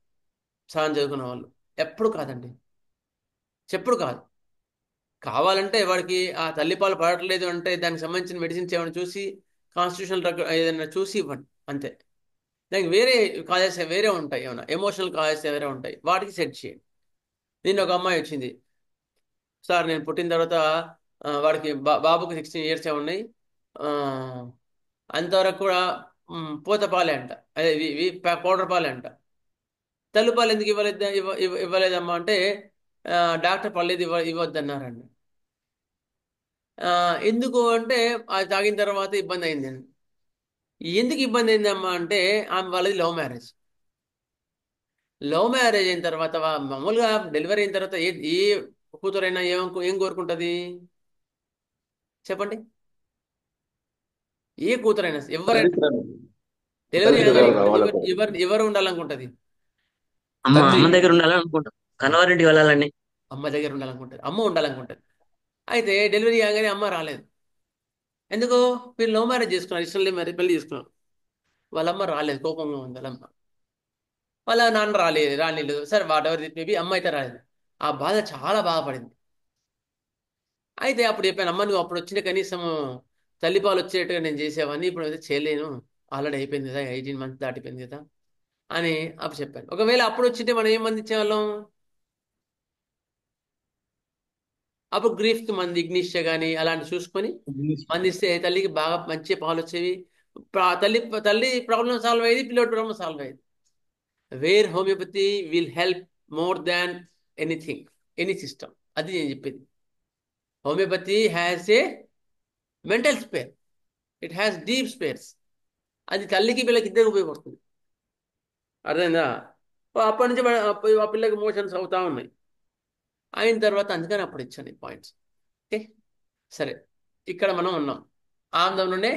సగం చదువుకున్న వాళ్ళు. ఎప్పుడు కాదండి, చెప్పుడు కాదు. కావాలంటే వాడికి ఆ తల్లిపాలు పడట్లేదు అంటే దానికి సంబంధించిన మెడిసిన్స్ ఏమైనా చూసి, కాన్స్టిట్యూషనల్ డ్రగ్ ఏదైనా చూసి ఇవ్వండి అంతే. దానికి వేరే కాజెస్ వేరే ఉంటాయి, ఏమైనా ఎమోషనల్ కాజెస్ వేరే ఉంటాయి, వాటికి సెట్ చేయండి. నిన్న ఒక అమ్మాయి వచ్చింది, సార్ నేను పుట్టిన తర్వాత వాడికి బాబుకి 16 ఇయర్స్ ఉన్నాయి, అంతవరకు కూడా పూత పాలే అంట, అదే పౌడర్ పాలే అంట. తల్లిపాలు ఎందుకు ఇవ్వలేదమ్మా అంటే, డాక్టర్ పర్లేదు ఇవ్వద్దన్నారండి. ఎందుకు అంటే, అది తాగిన తర్వాత ఇబ్బంది అయిందండి. ఎందుకు ఇబ్బంది అయిందమ్మా అంటే, ఆమె వాళ్ళది లవ్ మ్యారేజ్. లవ్ మ్యారేజ్ అయిన తర్వాత మామూలుగా డెలివరీ అయిన తర్వాత ఏ కూతురైనా ఏం కోరుకుంటుంది చెప్పండి? ఏ కూతురైనా ఎవరైనా డెలివరీ ఎవరు ఉండాలనుకుంటుంది? అమ్మ దగ్గర ఉండాలనుకుంటాం, కన్నవారింటికి వెళ్ళాలని అమ్మ దగ్గర ఉండాలనుకుంటుంది, అమ్మ ఉండాలనుకుంటుంది. అయితే డెలివరీ కాగానే అమ్మ రాలేదు. ఎందుకు? మీరు లవ్ మ్యారేజ్ చేసుకున్నారు, ఇష్టం లేదు, మరి పెళ్లి చేసుకున్నారు. వాళ్ళమ్మ రాలేదు, కోపంగా ఉంది వాళ్ళమ్మ. వాళ్ళ నాన్న రాలేదు సరే, వాట్ ఎవర్ ఇట్ మేబీ, అమ్మ అయితే రాలేదు. ఆ బాధ చాలా బాధపడింది. అయితే అప్పుడు చెప్పాను, అమ్మ నువ్వు అప్పుడు వచ్చిన కనీసం తల్లిపాలు వచ్చేట్టుగా నేను చేసేవాడిని, ఇప్పుడు అయితే చేయలేను, ఆల్రెడీ అయిపోయింది కదా, 18 months దాటిపోయింది కదా అని అప్పుడు చెప్పాను. ఒకవేళ అప్పుడు వచ్చింటే మనం ఏం మంది ఇచ్చేవాళ్ళం? అప్పుడు గ్రీఫ్కి మంది ఇగ్నిషియా కానీ అలాంటి చూసుకొని మందిస్తే తల్లికి బాగా మంచి పాలు వచ్చేవి, తల్లి ప్రాబ్లం సాల్వ్ అయ్యేది, పిల్లోడి ప్రాబ్లం సాల్వ్ అయ్యేది. Where homoeopathy will help more than anything, any system. అది నేను చెప్పేది. Homoeopathy has a mental sphere, it has deep spheres. అది తల్లికి పిల్లకి ఇద్దరు ఉపయోగపడుతుంది. అర్థమైందా? అప్పటి నుంచి ఆ పిల్లకి మోషన్స్ అవుతా ఉన్నాయి. అయిన తర్వాత అందుకని అప్పుడు ఇచ్చాను ఈ పాయింట్స్. ఓకే, సరే. ఇక్కడ మనం ఉన్నాం. ఆముదం నూనె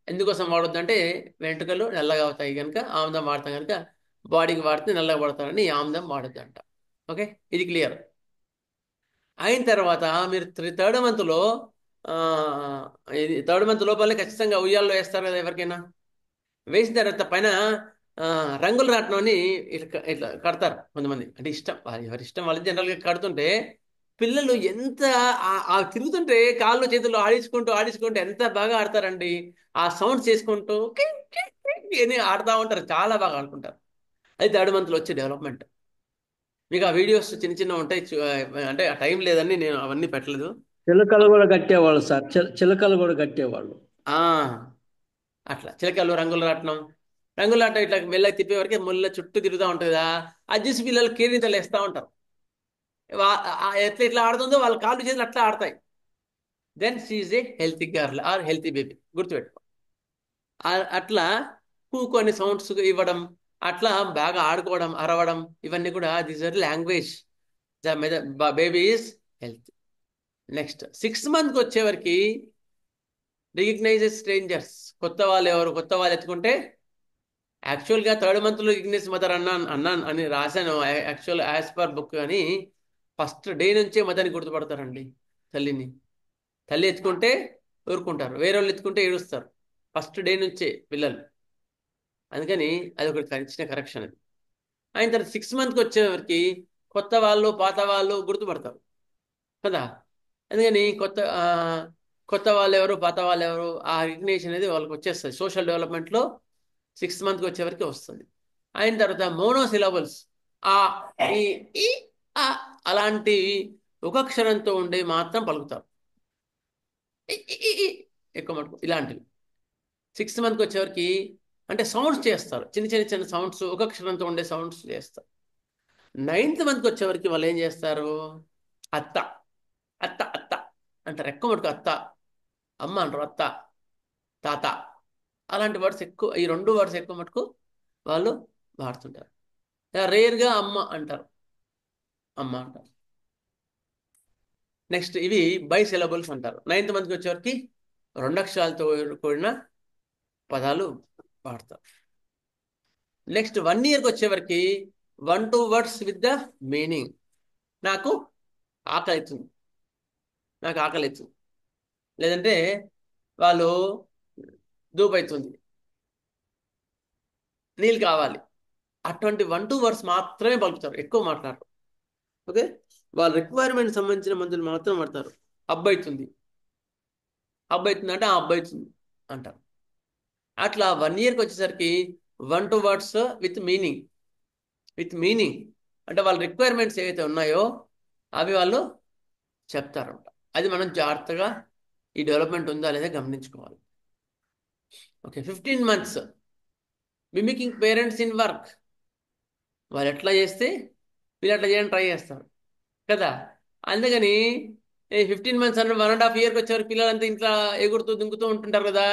ఎందుకోసం వాడొద్దు అంటే వెంట్రుకలు నల్లగా అవుతాయి కనుక ఆముదం వాడతాం కనుక, బాడీకి వాడితే నల్లగా పడతారని ఆముదం వాడొద్దు అంట. ఓకే, ఇది క్లియర్. అయిన తర్వాత మీరు థర్డ్ మంత్లో ఇది థర్డ్ మంత్ లోపలే ఖచ్చితంగా ఉయ్యాల్లో వేస్తారు కదా ఎవరికైనా. వేసిన తర్వాత పైన రంగులు రాట్నం అని ఇట్లా ఇట్లా కడతారు కొంతమంది. అంటే ఇష్టం, ఎవరి ఇష్టం వాళ్ళు జనరల్గా కడుతుంటే పిల్లలు ఎంత ఆ తిరుగుతుంటే కాళ్ళు చేతులు ఆడించుకుంటూ ఆడించుకుంటూ ఎంత బాగా ఆడతారండి. ఆ సౌండ్స్ చేసుకుంటూ కిక్ కిక్ కిక్ అని ఆడుతూ ఉంటారు, చాలా బాగా ఆడుకుంటారు. అది థర్డ్ మంత్లో వచ్చే డెవలప్మెంట్. మీకు ఆ వీడియోస్ చిన్న చిన్న ఉంటాయి, అంటే ఆ టైం లేదని నేను అవన్నీ పెట్టలేదు. చిలకలు కూడా కట్టేవాళ్ళు సార్, చిలకలు కూడా కట్టేవాళ్ళు. అట్లా చిలకలు రంగులు రాట్నం, రంగులు రాట్నం ఇట్లా మెల్లగా తిప్పే వరకు ముళ్ళ చుట్టూ తిరుగుతూ ఉంటుంది కదా. అది చూసి పిల్లలు కేరింతలు వేస్తూ ఉంటారు. ఎట్లా ఇట్లా ఆడుతుందో వాళ్ళ కాళ్ళు చేతులు అట్లా ఆడతాయి. Then she's a healthy girl or healthy baby, గుర్తుపెట్టుకో. అట్లా కొన్ని సౌండ్స్ ఇవ్వడం, అట్లా బాగా ఆడుకోవడం, అరవడం, ఇవన్నీ కూడా this are language. The baby is health. Next 6 మంత్కి వచ్చేవరకు రికగ్నైజెస్ స్ట్రేంజర్స్. కొత్త వాళ్ళు ఎవరు, కొత్త వాళ్ళు ఎత్తుకుంటే యాక్చువల్గా థర్డ్ మంత్లో రికగ్నైజ్ మదర్ అన్నాను అని రాశాను యాక్చువల్ యాజ్ పర్ బుక్. అని ఫస్ట్ డే నుంచే మదర్ని గుర్తుపడతారండి, తల్లిని. తల్లి ఎత్తుకుంటే ఊరుకుంటారు, వేరే వాళ్ళు ఎత్తుకుంటే ఏడుస్తారు. ఫస్ట్ డే నుంచే పిల్లలు. అందుకని అది ఒకటి చిన్న కరెక్షన్ అది. అయిన తర్వాత 6 మంత్కి వచ్చేవరకు కొత్త వాళ్ళు పాత వాళ్ళు గుర్తుపడతారు కదా. అందుకని కొత్త వాళ్ళు ఎవరు పాత వాళ్ళు ఎవరు ఆ రికగ్నిషన్ అనేది వాళ్ళకి వచ్చేస్తుంది. సోషల్ డెవలప్మెంట్లో 6 మంత్కి వచ్చేవరకు వస్తుంది. అయిన తర్వాత మోనోసిలబుల్స్ ఆ ఈ అలాంటి ఒక అక్షరంతో ఉండే మాత్రం పలుకుతారు. ఎక్కువ మటుకు ఇలాంటివి 6 మంత్కి వచ్చేవరకు అంటే సౌండ్స్ చేస్తారు, చిన్న చిన్న చిన్న సౌండ్స్, ఒక అక్షరంతో ఉండే సౌండ్స్ చేస్తారు. 9th మంత్కి వచ్చేవరకు వాళ్ళు ఏం చేస్తారు, అత్త అత్త అత్త అంటారు. ఎక్కువ మటుకు అత్త, అమ్మ అంటారు, అత్త తాత, అలాంటి వర్డ్స్ ఎక్కువ. ఈ 2 వర్డ్స్ ఎక్కువ మటుకు వాళ్ళు వాడుతుంటారు. రేర్గా అమ్మ అంటారు, అమ్మ అంటారు. నెక్స్ట్ ఇవి బై సిలబుల్స్ అంటారు. 9th మంత్కి వచ్చేవరకు 2 అక్షరాలతో కూడిన పదాలు వాడతారు. నెక్స్ట్ 1 ఇయర్కి వచ్చేవరకు 1-2 వర్డ్స్ విత్ ద మీనింగ్. నాకు ఆకలి అవుతుంది, నాకు ఆకలి అవుతుంది, లేదంటే వాళ్ళు దూపు అవుతుంది, నీళ్ళు కావాలి, అటువంటి 1-2 వర్డ్స్ మాత్రమే పలుకుతారు, ఎక్కువ మాట్లాడరు. ఓకే, వాళ్ళ రిక్వైర్మెంట్ సంబంధించిన మందులు మాత్రం వాడతారు. అబ్బాయితుంది, అబ్బాయితుంది అంటే ఆ అబ్బాయితుంది అంటారు. అట్లా 1 ఇయర్కి వచ్చేసరికి 1-2 words with meaning. With meaning అంటే వాళ్ళ రిక్వైర్మెంట్స్ ఏవైతే ఉన్నాయో అవి వాళ్ళు చెప్తారంట. అది మనం జాగ్రత్తగా ఈ డెవలప్మెంట్ ఉందా లేదా గమనించుకోవాలి. Okay, 15 months mimicking parents in work. వాళ్ళు ఎట్లా చేస్తే వీళ్ళు అట్లా చేయడానికి ట్రై చేస్తారు కదా. అందుకని 15 months అన్న 1.5 yearకి వచ్చేవారు పిల్లలంతా ఇంట్లో ఎగురుతూ దుంకుతూ ఉంటుంటారు కదా.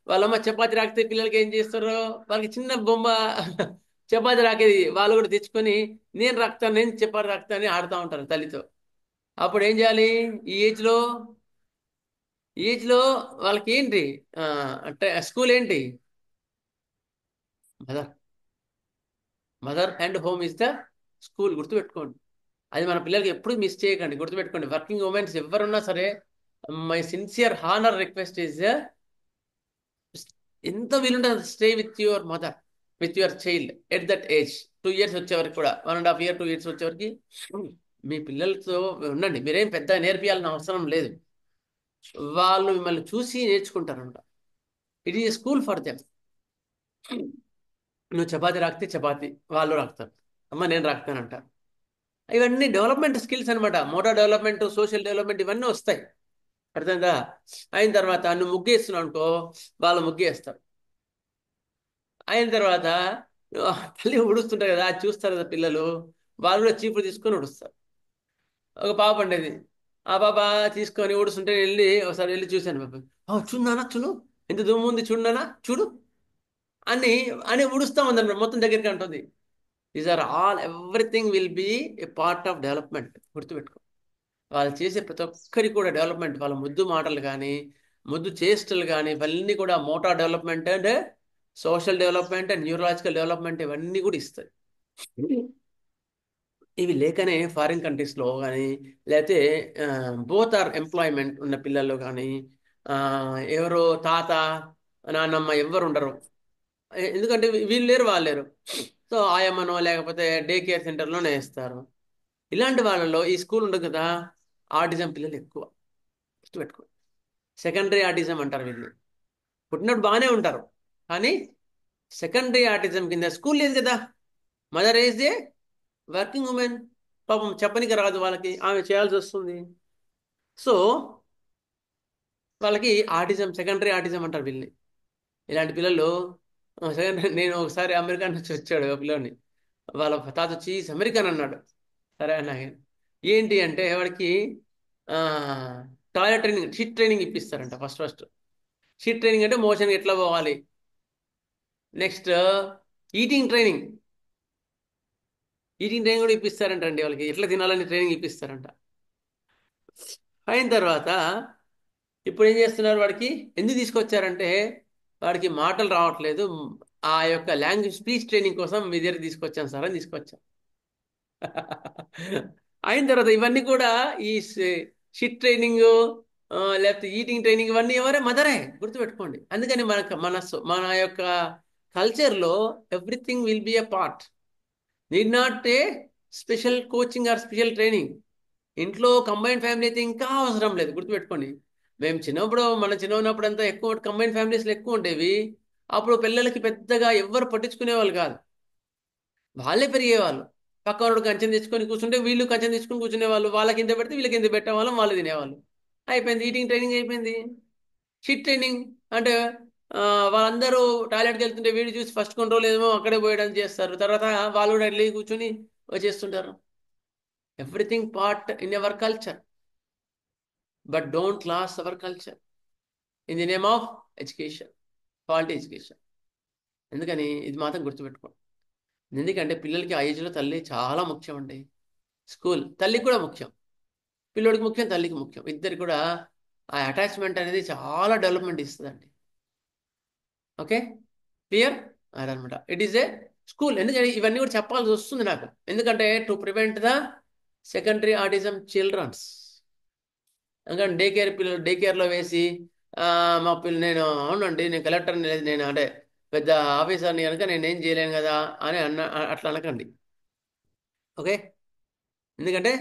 వాళ్ళమ్మ చపాతి రాకితే పిల్లలకి ఏం చేస్తారు, వాళ్ళకి చిన్న బొమ్మ చపాతి రాకేది వాళ్ళు కూడా తెచ్చుకొని నేను రాకుతాను, నేను చపాతి రాకుతాను అని ఆడుతూ ఉంటారు తల్లితో. అప్పుడు ఏం చేయాలి, ఈ ఏజ్లో వాళ్ళకి ఏంటి అంటే స్కూల్ ఏంటి, mother and home is the school. గుర్తుపెట్టుకోండి, అది మన పిల్లలకి ఎప్పుడు మిస్ చేయకండి, గుర్తుపెట్టుకోండి. వర్కింగ్ ఉమెన్స్ ఎవరున్నా సరే my sincere honour request is ఎంత వీలుంటుంది stay with your mother, with your child at that age. 2 years వచ్చేవరకు కూడా 1.5 year 2 years వచ్చేవరకు మీ పిల్లలతో ఉండండి. మీరేం పెద్ద నేర్పియాల్సిన అవసరం లేదు, వాళ్ళు మిమ్మల్ని చూసి నేర్చుకుంటారంట. It is school for them. నువ్వు చపాతి రాకితే చపాతి వాళ్ళు రాకుతారు, అమ్మ నేను రాకుతానంట. ఇవన్నీ డెవలప్మెంట్ స్కిల్స్ అనమాట. మోటార్ డెవలప్మెంట్, సోషల్ డెవలప్మెంట్ ఇవన్నీ వస్తాయి. అర్థంగా. అయిన తర్వాత నువ్వు ముగ్గేస్తున్నావు అనుకో, వాళ్ళు ముగ్గేస్తారు. అయిన తర్వాత తల్లి ఉడుస్తుంటారు కదా, అది చూస్తారు కదా పిల్లలు, వాళ్ళు కూడా చీపురు తీసుకొని ఉడుస్తారు. ఒక పాప ఉండేది, ఆ బాబా తీసుకొని ఊడుస్తుంటే వెళ్ళి ఒకసారి వెళ్ళి చూశాను బాబా. చూడు చూడు ఎంత దుమ్ము ఉంది చూడనా చూడు అని అని ఊడుస్తా ఉందన్నమాట. మొత్తం దగ్గరికి అంటుంది. These are all everything will be a part of development. గుర్తుపెట్టుకో, వాళ్ళు చేసే ప్రతి ఒక్కరి కూడా డెవలప్మెంట్, వాళ్ళ ముద్దు మాటలు కానీ ముద్దు చేష్టలు కానీ ఇవన్నీ కూడా motor development and social development and neurological development ఇవన్నీ కూడా ఇస్తాయి. ఇవి లేకనే ఫారిన్ కంట్రీస్లో కానీ లేకపోతే బోత్ ఆర్ ఎంప్లాయ్మెంట్ ఉన్న పిల్లల్లో కానీ ఎవరు తాత నాన్నమ్మ ఎవ్వరు ఉండరు. ఎందుకంటే వీళ్ళు లేరు వాళ్ళు లేరు. సో ఆయమ్మనో లేకపోతే డే కేర్ సెంటర్లోనే వేస్తారు. ఇలాంటి వాళ్ళలో ఈ స్కూల్ ఉండదు కదా, ఆటిజం పిల్లలు ఎక్కువ. గుర్తుపెట్టుకో, సెకండరీ ఆటిజం అంటారు వీళ్ళు. పుట్టినప్పుడు బాగానే ఉంటారు కానీ సెకండరీ ఆటిజం కింద స్కూల్ లేదు కదా. Mother is a working women, పాపం చెప్పనికి రాదు వాళ్ళకి, ఆమె చేయాల్సి వస్తుంది. సో వాళ్ళకి ఆటిజం, సెకండరీ ఆటిజం అంటారు వీళ్ళని. ఇలాంటి పిల్లలు నేను ఒకసారి అమెరికా నుంచి వచ్చాడు ఒక పిల్లని, వాళ్ళ తాత వచ్చి అమెరికన్ అన్నాడు. సరే అన్నా. ఏంటి అంటే వాడికి టాయిలెట్ ట్రైనింగ్, షిట్ ట్రైనింగ్ ఇప్పిస్తారంట. ఫస్ట్ షిట్ ట్రైనింగ్ అంటే మోషన్ ఎట్లా పోవాలి. నెక్స్ట్ ఈటింగ్ ట్రైనింగ్ కూడా ఇప్పిస్తారంట అండి. వాళ్ళకి ఎట్లా తినాలని ట్రైనింగ్ ఇప్పిస్తారంట. అయిన తర్వాత ఇప్పుడు ఏం చేస్తున్నారు, వాడికి ఎందుకు తీసుకొచ్చారంటే వాడికి మాటలు రావట్లేదు, ఆ యొక్క లాంగ్వేజ్ స్పీచ్ ట్రైనింగ్ కోసం మీ దగ్గర తీసుకొచ్చాను సార్ అని తీసుకొచ్చాం. అయిన తర్వాత ఇవన్నీ కూడా ఈ షిట్ ట్రైనింగ్ లేకపోతే ఈటింగ్ ట్రైనింగ్ ఇవన్నీ ఎవరే మదరే. గుర్తుపెట్టుకోండి. అందుకని మన యొక్క కల్చర్లో everything will be a part. Need not a special coaching or special training. ఇంట్లో కంబైన్డ్ ఫ్యామిలీ అయితే ఇంకా అవసరం లేదు. గుర్తుపెట్టుకోండి, మేము మన చిన్నప్పుడు అంతా ఎక్కువ కంబైన్డ్ ఫ్యామిలీస్లో ఎక్కువ ఉండేవి. అప్పుడు పిల్లలకి పెద్దగా ఎవ్వరు పట్టించుకునే వాళ్ళు కాదు, వాళ్ళే పెరిగేవాళ్ళు. పక్క వాడు కంచెం తెచ్చుకొని కూర్చుంటే వీళ్ళు కంచెం తెచ్చుకొని కూర్చునేవాళ్ళు, వాళ్ళకి ఇంత పెడితే వీళ్ళకి ఇంత పెట్టేవాళ్ళం, వాళ్ళు తినేవాళ్ళు. అయిపోయింది, ఈటింగ్ ట్రైనింగ్ అయిపోయింది. షిట్ ట్రైనింగ్ అంటే వాళ్ళందరూ టాయిలెట్కి వెళ్తుంటే వీడు చూసి ఫస్ట్ కంట్రోల్ ఏమో అక్కడే పోయడానికి చేస్తారు, తర్వాత వాళ్ళు కూడా వెళ్ళి కూర్చొని వచ్చేస్తుంటారు. Everything part in our culture, but don't lose our culture in the name of education, quality education. ఎందుకని ఇది మాత్రం గుర్తుపెట్టుకోండి. ఎందుకంటే పిల్లలకి ఆ ఏజ్లో తల్లి చాలా ముఖ్యం అండి. స్కూల్ తల్లికి కూడా ముఖ్యం, పిల్లోడికి ముఖ్యం, తల్లికి ముఖ్యం. ఇద్దరికి కూడా ఆ అటాచ్మెంట్ అనేది చాలా డెవలప్మెంట్ ఇస్తుందండి. ఓకే, క్లియర్ అదనమాట. It is a school. ఎందుకంటే ఇవన్నీ కూడా చెప్పాల్సి వస్తుంది నాకు, ఎందుకంటే to prevent the secondary autism children's. ఎందుకంటే డే కేర్లో వేసి మా నేను అవునండి నేను కలెక్టర్ని, నేను అంటే పెద్ద ఆఫీసర్ని కనుక నేనేం చేయలేను కదా అని అట్లా అనకండి. ఓకే, ఎందుకంటే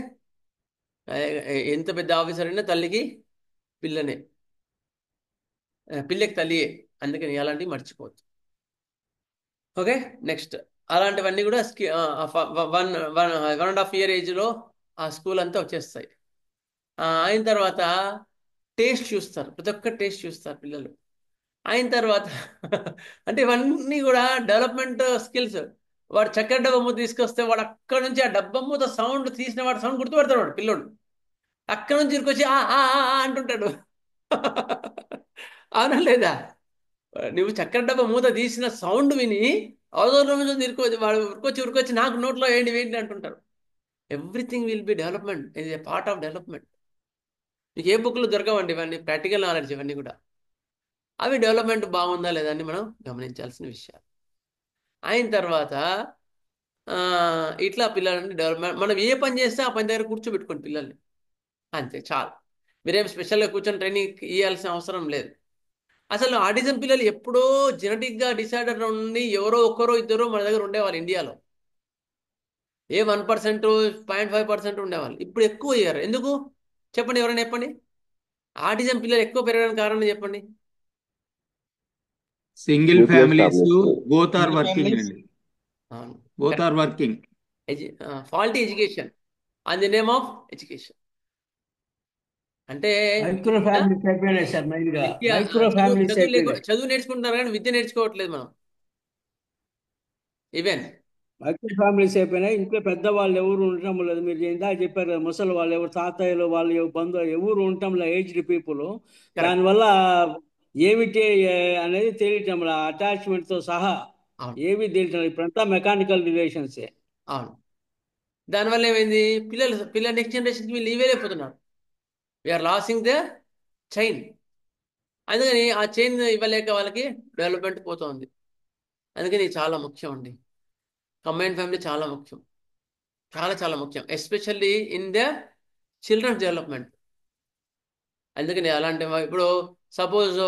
ఎంత పెద్ద ఆఫీసర్ అయినా తల్లికి పిల్లనే, పిల్లకి తల్లియే. అందుకని అలాంటివి మర్చిపోవచ్చు. ఓకే, నెక్స్ట్ అలాంటివన్నీ కూడా 1.5 year ఏజ్లో ఆ స్కూల్ అంతా వచ్చేస్తాయి. అయిన తర్వాత టేస్ట్ చూస్తారు, ప్రతి ఒక్క టేస్ట్ చూస్తారు పిల్లలు. అయిన తర్వాత అంటే ఇవన్నీ కూడా డెవలప్మెంట్ స్కిల్స్. వాడు చక్కెర డబ్బా మూత తీసుకొస్తే వాడు అక్కడ నుంచి ఆ డబ్బా మూత సౌండ్ తీసిన వాడు సౌండ్ గుర్తుపెడతాడు వాడు పిల్లోడు. అక్కడ నుంచి ఇరుకొచ్చి అంటుంటాడు. అవునా లేదా? నువ్వు చక్కెర డబ్బా మూత తీసిన సౌండ్ విని వాడు ఉరుకొచ్చి నాకు నోట్లో వేయండి అంటుంటారు. ఎవ్రీథింగ్ విల్ బి డెవలప్మెంట్, ఇది ఏ పార్ట్ ఆఫ్ డెవలప్మెంట్. మీకు ఏ బుక్లు దొరకవండి ఇవన్నీ, ప్రాక్టికల్ నాలెడ్జ్ ఇవన్నీ కూడా. అవి డెవలప్మెంట్ బాగుందా లేదా అని మనం గమనించాల్సిన విషయాలు. అయిన తర్వాత ఇట్లా పిల్లలని డెవలప్మెంట్, మనం ఏ పని చేస్తే ఆ పని దగ్గర కూర్చోబెట్టుకోండి పిల్లల్ని, అంతే చాలు. మీరేం స్పెషల్గా కూర్చొని ట్రైనింగ్ ఇవ్వాల్సిన అవసరం లేదు. అసలు ఆటిజం పిల్లలు ఎప్పుడో జెనెటిక్గా డిసార్డర్ ఉండి ఎవరో ఒక్కరో ఇద్దరో మన దగ్గర ఉండేవాళ్ళు ఇండియాలో. 1%, 0.5% ఉండేవాళ్ళు. ఇప్పుడు ఎక్కువ అయ్యారు. ఎందుకు చెప్పండి, ఎవరైనా చెప్పండి. ఆటిజం పిల్లలు ఎక్కువ పెరగడానికి కారణం చెప్పండి. Single families, both are working అండి, both are working. Faulty education on the name of education. అంటే మైక్రో ఫ్యామిలీస్ అయిపోయినాయి సార్, మెయిన్ గా మైక్రో ఫ్యామిలీస్ అయిపోయినాయి. చదువు నేర్చుకుంటున్నారు కానీ విద్య నేర్చుకోవట్లేదు మనం. ఈవెన్ మైక్రో ఫ్యామిలీస్ అయిపోయినాయి. ఇంట్లో పెద్దవాళ్ళు ఎవరు ఉండటం లేదు. మీరు ఇందాక చెప్పారు కదా, ముసలి వాళ్ళు ఎవరు, తాతయ్యలు వాళ్ళు బంధువులు ఎవరు ఉండటం లేదు, ఏజ్డ్ పీపుల్. కరెక్ట్. దానివల్ల ఏమిటి అనేది తెలియటం లేదు, అటాచ్మెంట్ తో సహా అవును ఏమి తెలియటం లేదు. ఇప్పుడంతా మెకానికల్ రిలేషన్సే. అవును. దానివల్ల ఏమైంది, పిల్లల నెక్స్ట్ జనరేషన్కి వీళ్ళు ఇవ్వలేకపోతున్నారు. We're losing the chain. అందుకని ఆ చైన్ ఇవ్వలేక వాళ్ళకి డెవలప్మెంట్ పోతుంది. అందుకని ఇది చాలా ముఖ్యం అండి. కంబైన్డ్ ఫ్యామిలీ చాలా ముఖ్యం, చాలా చాలా ముఖ్యం, especially in the children's development. అందుకని అలాంటి ఇప్పుడు సపోజ్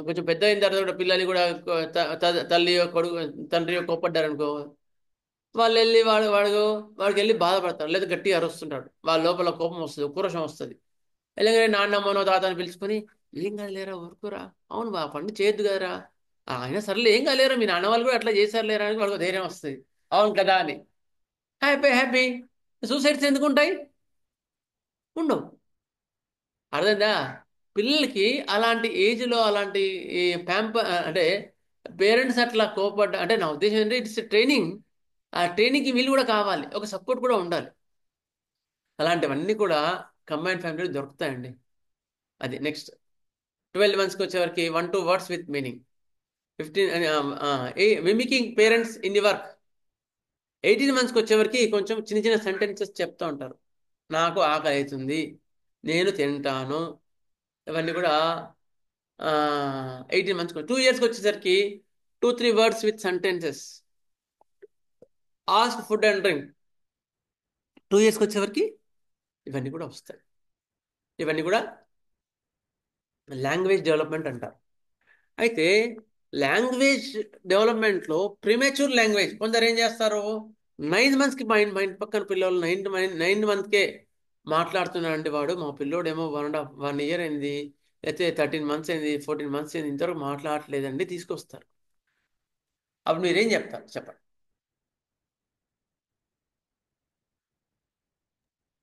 కొంచెం పెద్ద అయిన తర్వాత కూడా పిల్లలు కూడా తల్లి కొడుకు తండ్రి కోప్పడ్డారనుకో, వాళ్ళు వెళ్ళి వాడికి వెళ్ళి బాధపడతారు, లేదా గట్టిగా అరుస్తుంటాడు, వాళ్ళ లోపల కోపం వస్తుంది, ఉక్రోషం వస్తుంది. ఎలాగైనా నాన్నమ్మనో తాతని పిలుచుకొని, ఏం కాలేరా ఊరుకురా, అవును బా పని చేయొద్దు కదరా, ఆయన సర్లే ఏం కాలేరా, మీ నాన్న వాళ్ళు కూడా అట్లా చేశారు లేరా అని వాళ్ళకి ధైర్యం వస్తుంది. అవును కదా అని హ్యాపీ హ్యాపీ. సూసైడ్స్ ఎందుకు ఉంటాయి? ఉండవు. అర్థమైందా? పిల్లలకి అలాంటి ఏజ్లో అలాంటి అంటే పేరెంట్స్ అట్లా కోపడ్డ అంటే నా ఉద్దేశం ఏంటంటే ఇట్స్ ట్రైనింగ్. ఆ ట్రైనింగ్కి వీళ్ళు కూడా కావాలి, ఒక సపోర్ట్ కూడా ఉండాలి. అలాంటివన్నీ కూడా కంబైన్డ్ ఫ్యామిలీలో దొరుకుతాయండి. అది నెక్స్ట్ 12 monthsకి వచ్చేవరకు 1-2 words with meaning. 15 mimicking parents in the work. 18 monthsకి వచ్చేవరకు కొంచెం చిన్న చిన్న సెంటెన్సెస్ చెప్తూ ఉంటారు. నాకు ఆకలి అవుతుంది, నేను తింటాను, ఇవన్నీ కూడా 18 monthsకి. 2 yearsకి వచ్చేసరికి 2-3 words with sentences. Ask food and drink. 2 yearsకి వచ్చేవరకు ఇవన్నీ కూడా వస్తాయి. ఇవన్నీ కూడా లాంగ్వేజ్ డెవలప్మెంట్ అంటారు. అయితే లాంగ్వేజ్ డెవలప్మెంట్లో ప్రిమేచ్యూర్ లాంగ్వేజ్ కొందరు ఏం చేస్తారు, 9 monthsకి మా ఇంటి పక్కన పిల్లలు 9 monthsకే మాట్లాడుతున్నాడండి వాడు, మా పిల్లోడేమో 1 year అయింది, అయితే 13 months అయింది, 14 months అయింది, ఇంతవరకు మాట్లాడలేదండి తీసుకొస్తారు. అప్పుడు మీరేం చెప్తారు చెప్పండి?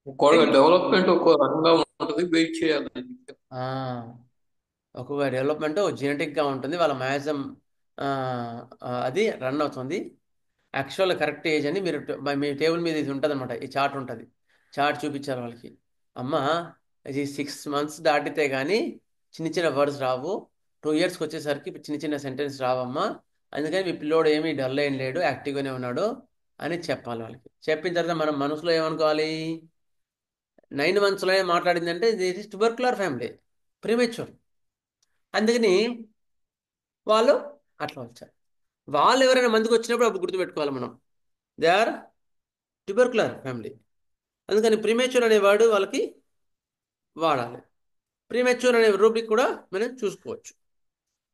ఒక్కొక్క డెవలప్మెంట్ ఒక్కో రకంగా ఉంటుంది, వెయిట్ చేయాలి. ఒక్కొక్క డెవలప్మెంట్ జెనెటిక్గా ఉంటుంది, వాళ్ళ మ్యాక్సిమం అది రన్ అవుతుంది. యాక్చువల్ కరెక్ట్ ఏజ్ అని మీరు మీ టేబుల్ మీద ఇది ఉంటుంది అనమాట, ఈ చార్ట్ ఉంటుంది, చార్ట్ చూపించాలి వాళ్ళకి. అమ్మ ఇది 6 months దాటితే కానీ చిన్న చిన్న వర్డ్స్ రావు, 2 yearsకి వచ్చేసరికి చిన్న చిన్న సెంటెన్స్ రావమ్మా, అందుకని మీ పిల్లోడు ఏమీ డల్ ఏం లేడు, యాక్టివ్గానే ఉన్నాడు అని చెప్పాలి వాళ్ళకి. చెప్పిన తర్వాత మనం మనసులో ఏమనుకోవాలి, 9 monthsలోనే మాట్లాడిందంటే ఇది ట్యూబర్కులర్ ఫ్యామిలీ, ప్రీమెచ్యూర్. అందుకని వాళ్ళు అట్లా వచ్చారు. వాళ్ళు ఎవరైనా మందికి వచ్చినప్పుడు అప్పుడు గుర్తుపెట్టుకోవాలి మనం, దే ఆర్ ట్యూబర్కులర్ ఫ్యామిలీ. అందుకని ప్రీమెచ్యూర్ అనే వర్డ్ వాళ్ళకి వాడాలి. ప్రీమెచ్యూర్ అనే రూబ్రిక్ కూడా మనం చూసుకోవచ్చు.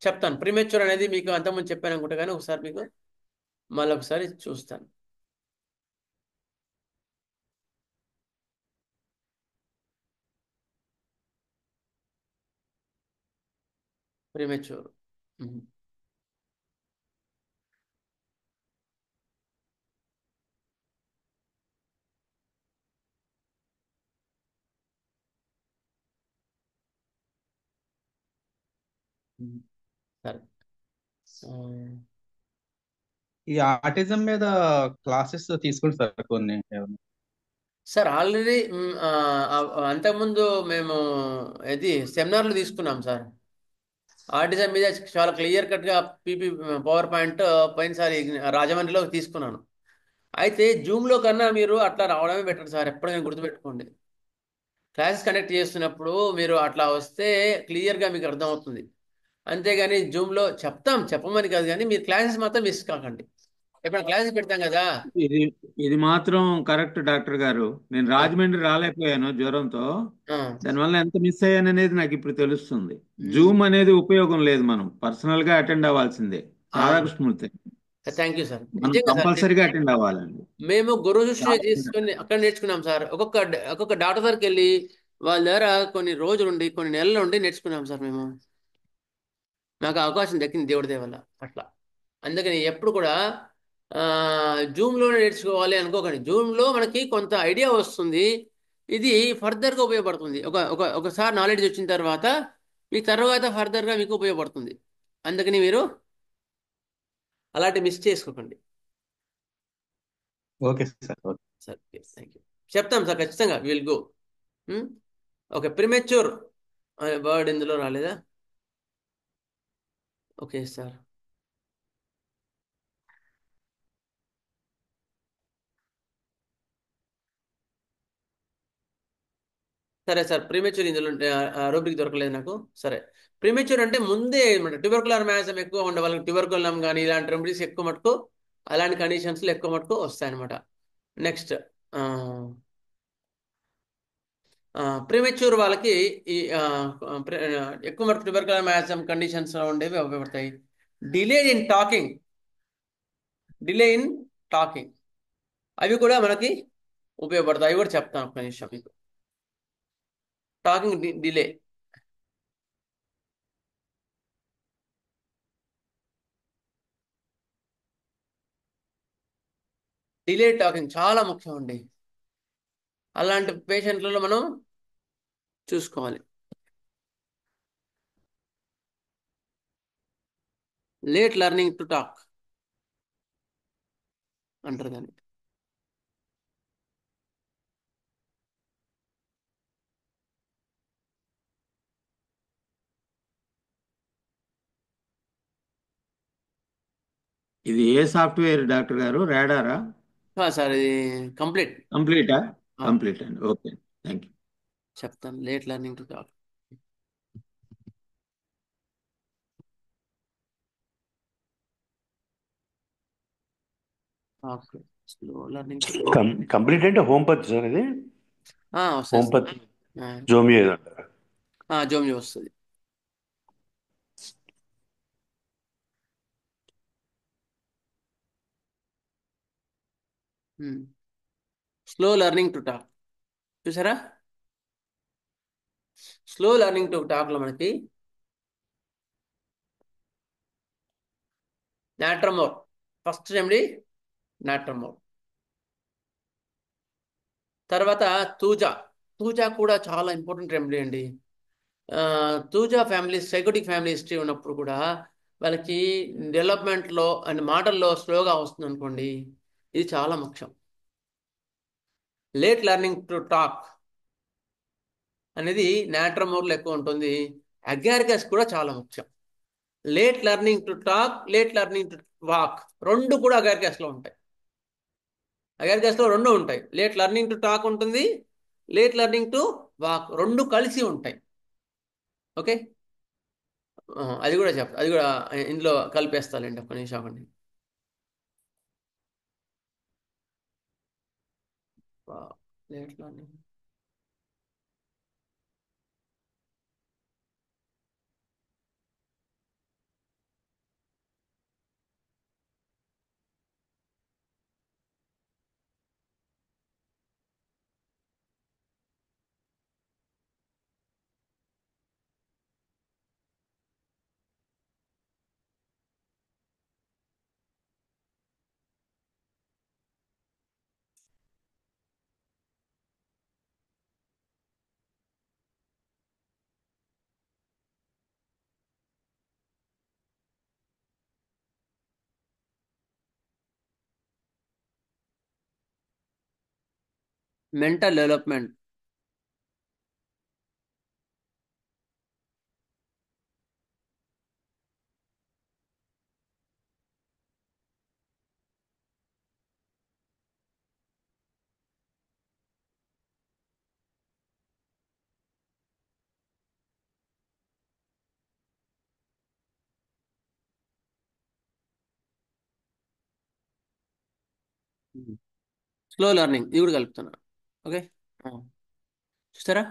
చెప్తాను, ప్రీమెచ్యూర్ అనేది మీకు అంతకుముందు చెప్పాను అనుకుంటా, కానీ ఒకసారి మీకు మళ్ళీ ఒకసారి చూస్తాను. ప్రీమెచ్యూర్ సరే. ఈ ఆటిజం మీద క్లాసెస్ తీసుకుంటారు కొన్ని ఏమన్నా? సార్ ఆల్రెడీ అంతకుముందు మేము ఇది సెమినార్లు తీసుకున్నాం సార్, ఆర్టిజం మీద చాలా క్లియర్ కట్గా పీపీ పవర్ పాయింట్ పోయినసారి రాజమండ్రిలో తీసుకున్నాను. అయితే జూమ్లో కన్నా మీరు అట్లా రావడమే బెటర్ సార్, ఎప్పటికైనా గుర్తుపెట్టుకోండి. క్లాసెస్ కండక్ట్ చేస్తున్నప్పుడు మీరు అట్లా వస్తే క్లియర్గా మీకు అర్థమవుతుంది. అంతేగాని జూమ్లో చెప్పమని కాదు, కానీ మీరు క్లాసెస్ మాత్రం మిస్ కాకండి. ఎప్పుడైనా క్లాసెస్ పెడతాం కదా. ఇది ఇది మాత్రం కరెక్ట్ డాక్టర్ గారు. నేను రాజమండ్రి రాలేకపోయాను జ్వరంతో, దానివల్ల ఎంత మిస్ అయ్యాను అనేది నాకు ఇప్పుడు తెలుస్తుంది. జూమ్ అనేది ఉపయోగం లేదు, మనం పర్సనల్ గా అటెండ్ అవ్వాల్సిందే. Radhakrishnamurthy, thank you sir. మనం కంపల్సరీగా అటెండ్ అవ్వాలండి. మేము గురు శిష్యులు చేసుకుని అక్కడ నేర్చుకున్నాం సార్. ఒక్కొక్క డాక్టర్ దగ్గరికి వెళ్ళి వాళ్ళ దగ్గర కొన్ని రోజులు ఉండి కొన్ని నెలలు ఉండి నేర్చుకున్నాం సార్ మేము. నాకు అవకాశం దక్కింది దేవుడి దయ వల్ల అట్లా. అందుకని ఎప్పుడు కూడా జూమ్లోనే నేర్చుకోవాలి అనుకోకండి. జూమ్లో మనకి కొంత ఐడియా వస్తుంది, ఇది ఫర్దర్గా ఉపయోగపడుతుంది. ఒకసారి నాలెడ్జ్ వచ్చిన తర్వాత మీ తర్వాత ఫర్దర్గా మీకు ఉపయోగపడుతుంది. అందుకని మీరు అలాంటి మిస్ చేసుకోకండి. Okay sir. Okay. Sir thank you. చెప్తాం సార్ ఖచ్చితంగా, విల్ గో. ఓకే, ప్రిమెచ్యూర్ అనే వర్డ్ ఇందులో రాలేదా? Okay sir. సరే సార్, ప్రీమెచ్యూర్ ఇందులో రూబ్రిక్ దొరకలేదు నాకు. సరే, ప్రీమెచ్యూర్ అంటే ముందే ట్యూబర్కులర్ మ్యాజం ఎక్కువ ఉండే వాళ్ళకి ట్యూబర్కులం కానీ ఇలాంటి రెమెడీస్ ఎక్కువ మటుకు అలాంటి కండిషన్స్లో ఎక్కువ మటుకు వస్తాయన్నమాట. నెక్స్ట్ ప్రీమెచ్యూర్ వాళ్ళకి ఈ ఎక్కువ మటుకు ట్యూబర్కులర్ మ్యాజం కండిషన్స్ ఉండేవి ఉపయోగపడతాయి. Delay in talking, delay in talking అవి కూడా మనకి ఉపయోగపడతాయి. అవి కూడా చెప్తాను ఒక్క నిమిషం మీకు. టాకింగ్ డిలే, డిలే టాకింగ్ చాలా ముఖ్యం అండి. అలాంటి పేషెంట్లలో మనం చూసుకోవాలి. లేట్ లెర్నింగ్ టు టాక్ అంటారు దాన్ని. ఇది ఏ సాఫ్ట్వేర్ డాక్టర్ గారు? రాడారా? సార్ ఇది కంప్లీట్. కంప్లీటా? కంప్లీట్ అండి. Okay, thank you. చెప్తాను. Late learning to talk. Okay, slow learning to complete అంటే హోంపత్ సార్ ఇది. వస్తుంది. హోంపత్ జోమియో అంటారు. జోమియో వస్తుంది. స్లో లెర్నింగ్ టు టాక్ చూసారా? స్లో లెర్నింగ్ టు టాక్లో మనకి నాట్రమోర్ ఫస్ట్ రెమెడీ, నాట్రమోర్. తర్వాత తూజా. తూజా కూడా చాలా ఇంపార్టెంట్ రెమెడీ అండి. Thuja family psychotic family history ఉన్నప్పుడు కూడా వాళ్ళకి డెవలప్మెంట్లో అండ్ మాటల్లో స్లోగా వస్తుంది అనుకోండి, ఇది చాలా ముఖ్యం. లేట్ లెర్నింగ్ టు టాక్ అనేది నాట్రమోర్లో ఎక్కువ ఉంటుంది. అగార్గస్ కూడా చాలా ముఖ్యం. Late learning to talk, late learning to walk రెండు కూడా అగార్గస్లో ఉంటాయి. అగార్గస్లో రెండు ఉంటాయి. లేట్ లెర్నింగ్ టు టాక్ ఉంటుంది, లేట్ లెర్నింగ్ టు వాక్ రెండు కలిసి ఉంటాయి. ఓకే, అది కూడా చెప్తా, అది కూడా ఇందులో కలిపేస్తానండి. ఒక్క నిమిషం అండి. Late learning mental development. Slow learning ఇది కూడా కలుపుతున్నా. ఓకే, చూస్తారా?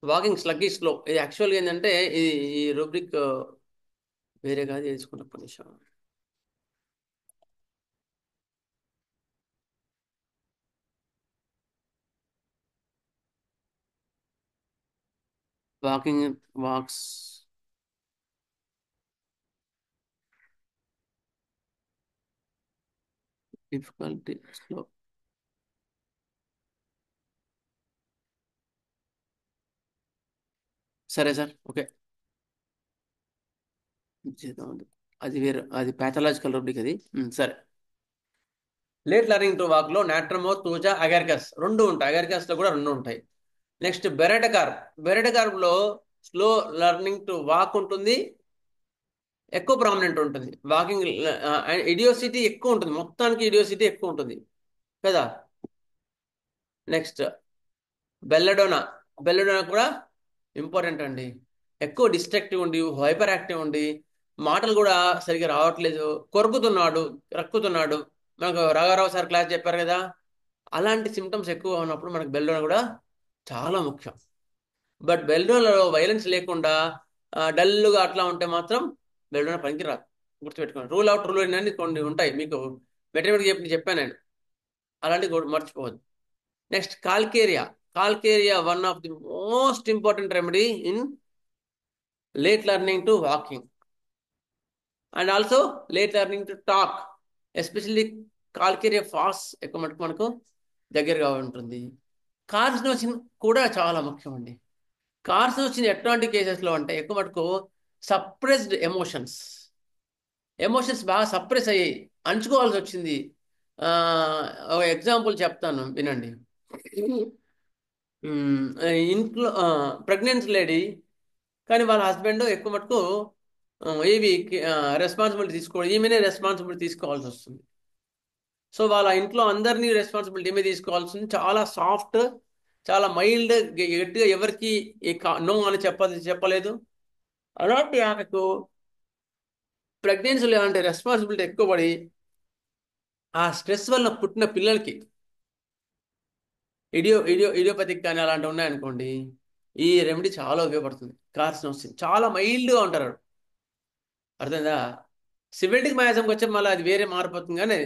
వాకింగ్ స్లగ్గిష్ స్లో, ఇది యాక్చువల్గా ఏంటంటే ఈ రూబ్రిక్ వేరే కాదు చేసుకున్న నిమిషం. Walking walks difficulty slow. సరే సార్, ఓకే చేద్దాం. అది వేరు, అది ప్యాథలాజికల్ రూబ్రిక్ అది. సరే. లేట్ లెర్నింగ్ టు వాక్ లో నాట్రమో, తూజా, అగార్కస్ రెండు ఉంటాయి. అగార్కస్ లో కూడా రెండు ఉంటాయి. నెక్స్ట్ బెరెటకార్. బెరెటకార్ లో స్లో లెర్నింగ్ టు వాక్ ఉంటుంది, ఎక్కువ ప్రామినెంట్ ఉంటుంది. వాకింగ్ ఇడియోసిటీ ఎక్కువ ఉంటుంది, మొత్తానికి ఇడియోసిటీ ఎక్కువ ఉంటుంది కదా. Next belladonna. బెల్లడోనా కూడా ఇంపార్టెంట్ అండి. ఎక్కువ డిస్ట్రక్టివ్ ఉండి, హైపర్ యాక్టివ్ ఉండి, మాటలు కూడా సరిగ్గా రావట్లేదు, కొరుకుతున్నాడు, రక్కుతున్నాడు. మనకు రాఘారావు సార్ క్లాస్ చెప్పారు కదా, అలాంటి సిమ్టమ్స్ ఎక్కువ ఉన్నప్పుడు మనకు బెల్లడోనా కూడా చాలా ముఖ్యం. బట్ బెల్లడోనాలో వైలెన్స్ లేకుండా డల్గా అట్లా ఉంటే మాత్రం బెల్లడోనా పనికిరాదు. గుర్తుపెట్టుకోండి. రూల్ అవుట్, రూల్ ఇన్ అని కొన్ని ఉంటాయి, మీకు మెటీరియల్ చెప్పాను నేను, అలాంటివి మర్చిపోవద్దు. Next calcarea. Calcarea one of the most important remedy in late learning to walking and also late learning to talk. Especially calcarea phos ఎక్కువ మటుకు మనకు దగ్గరగా ఉంటుంది. కార్సినోసిన్ కూడా చాలా ముఖ్యం అండి. కార్సినోసిన్ ఎట్లాంటి కేసెస్లో అంటే ఎక్కువ మటుకు సప్రెస్డ్ ఎమోషన్స్ బాగా సప్రెస్ అయ్యాయి, అణుచుకోవాల్సి వచ్చింది. ఒక ఎగ్జాంపుల్ చెప్తాను వినండి. ఇంట్లో ప్రెగ్నెన్సీ లేడీ, కానీ వాళ్ళ హస్బెండ్ ఎక్కువ మటుకు ఏవి రెస్పాన్సిబిలిటీ ఈమెనే రెస్పాన్సిబిలిటీ తీసుకోవాల్సి వస్తుంది. సో వాళ్ళ ఇంట్లో అందరినీ రెస్పాన్సిబిలిటీ ఈమె తీసుకోవాల్సి ఉంది. చాలా సాఫ్ట్, చాలా మైల్డ్, గట్టిగా ఎవరికి నో అని చెప్పలేదు. అలాంటి ఆమెకు ప్రెగ్నెన్సీలో అంటే రెస్పాన్సిబిలిటీ ఎక్కువ పడి ఆ స్ట్రెస్ వల్ల పుట్టిన పిల్లలకి ఇడియోపతిక్ కానీ అలాంటివి ఉన్నాయనుకోండి, ఈ రెమెడీ చాలా ఉపయోగపడుతుంది. కార్సినోసిన్ చాలా మైల్డ్గా ఉంటారు, అర్థమైందా. సివిలిటిక్ మయాజంకి వచ్చే మళ్ళీ అది వేరే మారిపోతుంది, కానీ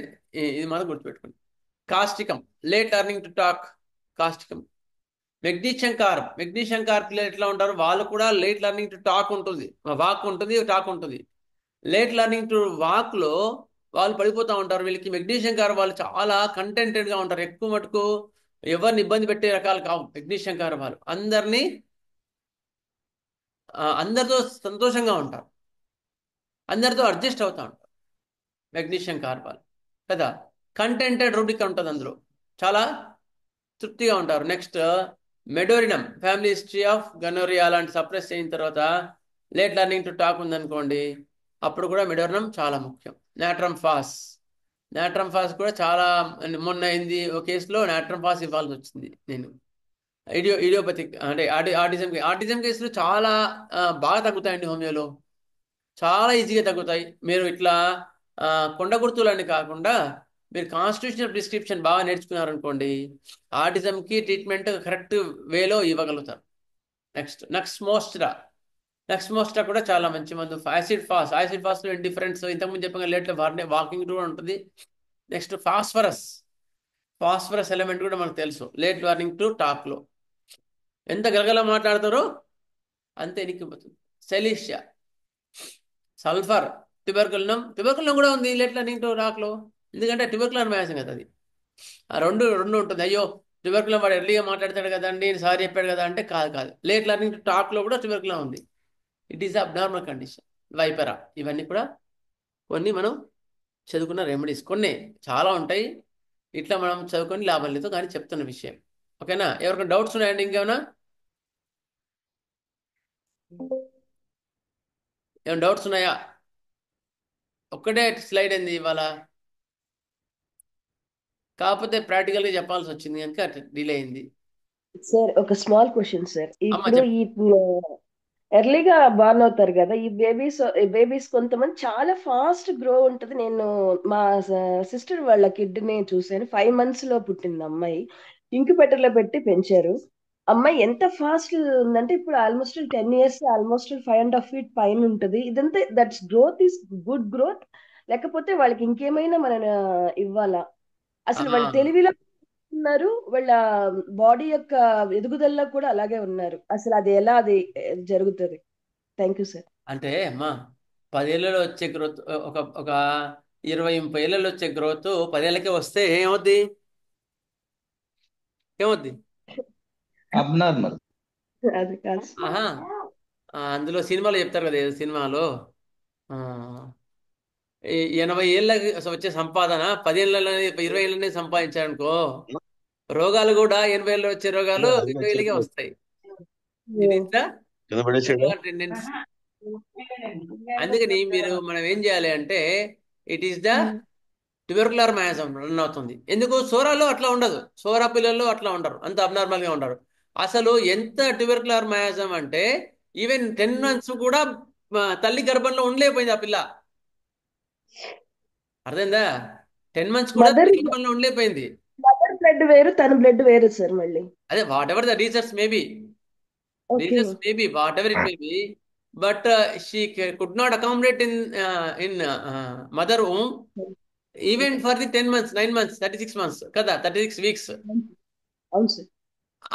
ఇది మాత్రం గుర్తుపెట్టుకోండి. కాస్టికం. Late learning to talk, కాస్టికం. Magnesium పిల్లలు ఎట్లా ఉంటారు, వాళ్ళు కూడా లేట్ లెర్నింగ్ టు టాక్ ఉంటుంది, వాక్ ఉంటుంది, టాక్ ఉంటుంది. లేట్ లెర్నింగ్ టు వాక్లో వాళ్ళు పడిపోతూ ఉంటారు. వీళ్ళకి మెగ్నీషియం వాళ్ళు చాలా కంటెంటెడ్గా ఉంటారు, ఎక్కువ మటుకు ఎవరిని ఇబ్బంది పెట్టే రకాలు కావు. మెగ్నీషియం వాళ్ళు అందరితో సంతోషంగా ఉంటారు, అందరితో అడ్జస్ట్ అవుతూ ఉంటారు. మెగ్నీషియం వాళ్ళు కదా. కంటెంటెడ్ రూబ్రిక్ ఉంటుంది, అందులో చాలా తృప్తిగా ఉంటారు. Next medorrhinum. Family history of gonorrhoea అలాంటి సప్రెస్ అయిన తర్వాత లేట్ లెర్నింగ్ టు టాక్ ఉందనుకోండి, అప్పుడు కూడా మెడోరినం చాలా ముఖ్యం. నాట్రమ్ ఫాస్ కూడా చాలా, మొన్న అయింది ఒక కేసులో నాట్రమ్ ఫాస్ ఇవ్వాల్సి వచ్చింది నేను. ఇడియోపతిక్ అంటే ఆటిజం కేసులు చాలా బాగా తగ్గుతాయండి హోమియోలో, చాలా ఈజీగా తగ్గుతాయి. మీరు ఇట్లా కొండ గుర్తులని కాకుండా మీరు కాన్స్టిట్యూషనల్ ప్రిస్క్రిప్షన్ బాగా నేర్చుకున్నారనుకోండి, ఆటిజంకి ట్రీట్మెంట్ కరెక్ట్ వేలో ఇవ్వగలుగుతారు. నెక్స్ట్ మోస్ట్రా కూడా చాలా మంచి మందు. యాసిడ్ ఫాస్లో డిఫరెన్స్ ఇంతకుముందు చెప్పగా లేట్లో వాకింగ్ కూడా ఉంటుంది. నెక్స్ట్ ఫాస్ఫరస్ ఎలిమెంట్ కూడా మనకు తెలుసు లేట్ లెర్నింగ్ టు టాక్లో. ఎంత గలగల మాట్లాడతారో అంతే ఎనిక్కిపోతుంది. సెలీషియా, సల్ఫర్, ట్యూబర్కులినం కూడా ఉంది లేట్ లెర్నింగ్ టు టాక్లో, ఎందుకంటే ట్యూబర్కులర్ మ్యాసం కదా అది. ఆ రెండు ఉంటుంది. అయ్యో ట్యూబర్కులం వాడు ఎర్లీగా మాట్లాడతాడు కదండి, సారీ చెప్పాడు కదా అంటే కాదు. లేట్ లెర్నింగ్ టు టాక్లో కూడా ట్యూబర్కులం ఉంది. It is abnormal condition. Vipera, ఇవన్నీ కూడా కొన్ని మనం చదువుకున్న రెమెడీస్, కొన్ని చాలా ఉంటాయి. ఇట్లా మనం చదువుకొని లాభం లేదు, కానీ చెప్తున్న విషయం. ఓకేనా. ఎవరికైనా డౌట్స్ ఉన్నాయండి? ఇంకేమైనా డౌట్స్ ఉన్నాయా? ఒక్కటే స్లైడ్ అయింది ఇవాళ, కాకపోతే ప్రాక్టికల్గా చెప్పాల్సి వచ్చింది కనుక డిలే అయింది. సార్ ఒక స్మాల్ క్వశ్చన్ సార్. అమ్మా ఇప్పుడు చెప్పు. ఈ ఎర్లీగా బార్న్ అవుతారు కదా ఈ బేబీస్ కొంతమంది చాలా ఫాస్ట్ గ్రో ఉంటది. నేను మా సిస్టర్ వాళ్ళ కిడ్ ని చూసాను. 5 months లో పుట్టింది అమ్మాయి. ఇంక్యుబేటర్ లో పెట్టి పెంచారు. అమ్మాయి ఎంత ఫాస్ట్ ఉందంటే ఇప్పుడు ఆల్మోస్ట్ 10 years, ఆల్మోస్ట్ 5.5 feet పైన ఉంటది. ఇదంతా that's growth is good growth, లేకపోతే వాళ్ళకి ఇంకేమైనా మనం ఇవ్వాలా? అసలు వాళ్ళ తెలివిలో ఉన్నారు, వాళ్ళ బాడీ యొక్క ఎదుగుదలలో కూడా అలాగే ఉన్నారు. అసలు అది ఎలా జరుగుతుంది? Thank you sir. అంటే అమ్మా 10 ఏళ్ళలో వచ్చే గ్రోత్, ఒక 20-30 ఏళ్ళలో వచ్చే గ్రోత్ 10 ఏళ్ళకే వస్తే ఏమవుద్ది? అబ్నార్మల్. అది కాదు. అందులో సినిమాలో చెప్తారు కదా, ఏదో సినిమాలో 80 ఏళ్ళకి వచ్చే సంపాదన 10 ఏళ్ళనే 20 ఏళ్ళనే సంపాదించారనుకో, రోగాలు కూడా 80 ఏళ్ళు వచ్చే రోగాలు 20 ఏళ్ళకే వస్తాయి. ఇట్ ఈస్ ద కింద పడేసాడా టెండెన్సీ. అందుకని మనం ఏం చేయాలి అంటే, it is the tubercular miasm run అవుతుంది. ఎందుకు సోరాలో అట్లా ఉండదు, సోరా పిల్లల్లో అట్లా ఉండరు, అంత అబ్నార్మల్ గా ఉండరు. అసలు ఎంత ట్యూబర్కులర్ మ్యాజం అంటే ఈవెన్ 10 months కూడా తల్లి గర్భంలో ఉండలేకపోయింది ఆ పిల్ల. అర్థమైందా? 10 months కూడా మదర్ తల్లి గర్భంలో ఉండలేకపోయింది. మదర్ బ్లడ్ వేరు, తన బ్లడ్ వేరు సార్ మళ్ళీ. అదే what ever the reasons maybe, okay. What ever it may be, but she could not accommodate in mother home even for the 10 months, 9 months, 36 months కదా, 36 weeks. అవును sir.